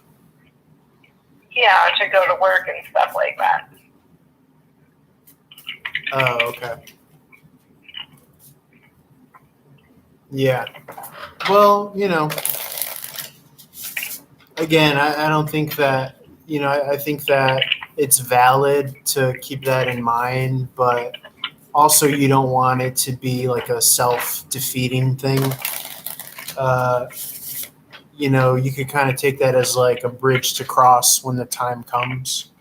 Speaker 2: Yeah, to go to work and stuff like that.
Speaker 1: Oh, okay. Yeah. Well, again, I don't think that, I think that it's valid to keep that in mind, but also you don't want it to be like a self-defeating thing. You could kind of take that as like a bridge to cross when the time comes.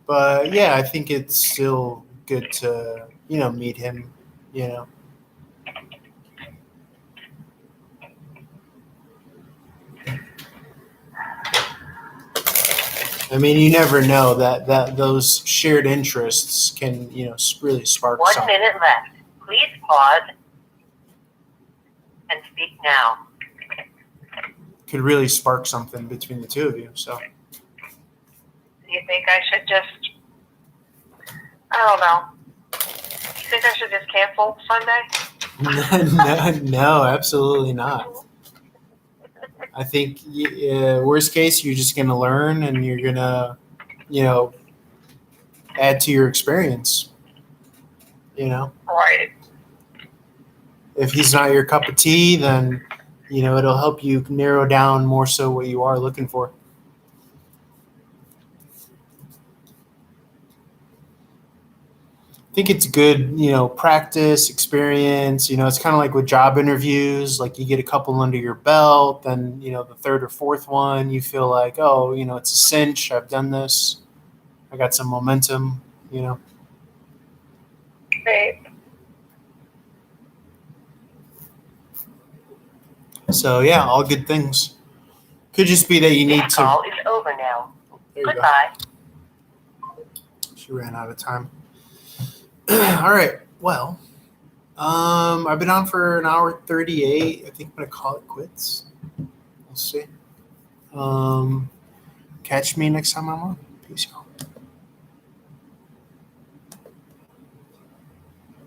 Speaker 1: But yeah, I think it's still good to, meet him, I mean, you never know that those shared interests can, really spark
Speaker 2: 1
Speaker 1: something.
Speaker 2: minute left. Please pause and speak now.
Speaker 1: Could really spark something between the two of you. So,
Speaker 2: Do you think I should just, I don't know. You think I should just cancel Sunday?
Speaker 1: no, absolutely not. I think worst case, you're just gonna learn and you're gonna, add to your experience.
Speaker 2: Right.
Speaker 1: If he's not your cup of tea, then it'll help you narrow down more so what you are looking for. I think it's good, practice, experience. It's kind of like with job interviews. Like you get a couple under your belt, then the third or fourth one, you feel like, oh, it's a cinch. I've done this. I got some momentum.
Speaker 2: Right.
Speaker 1: So yeah, all good things. Could just be that you need
Speaker 2: This
Speaker 1: to.
Speaker 2: call is over now.
Speaker 1: There you
Speaker 2: Goodbye.
Speaker 1: go. She ran out of time. All right. Well, I've been on for an hour 38. I think I'm gonna call it quits. We'll see. Catch me next time I'm on. Peace out.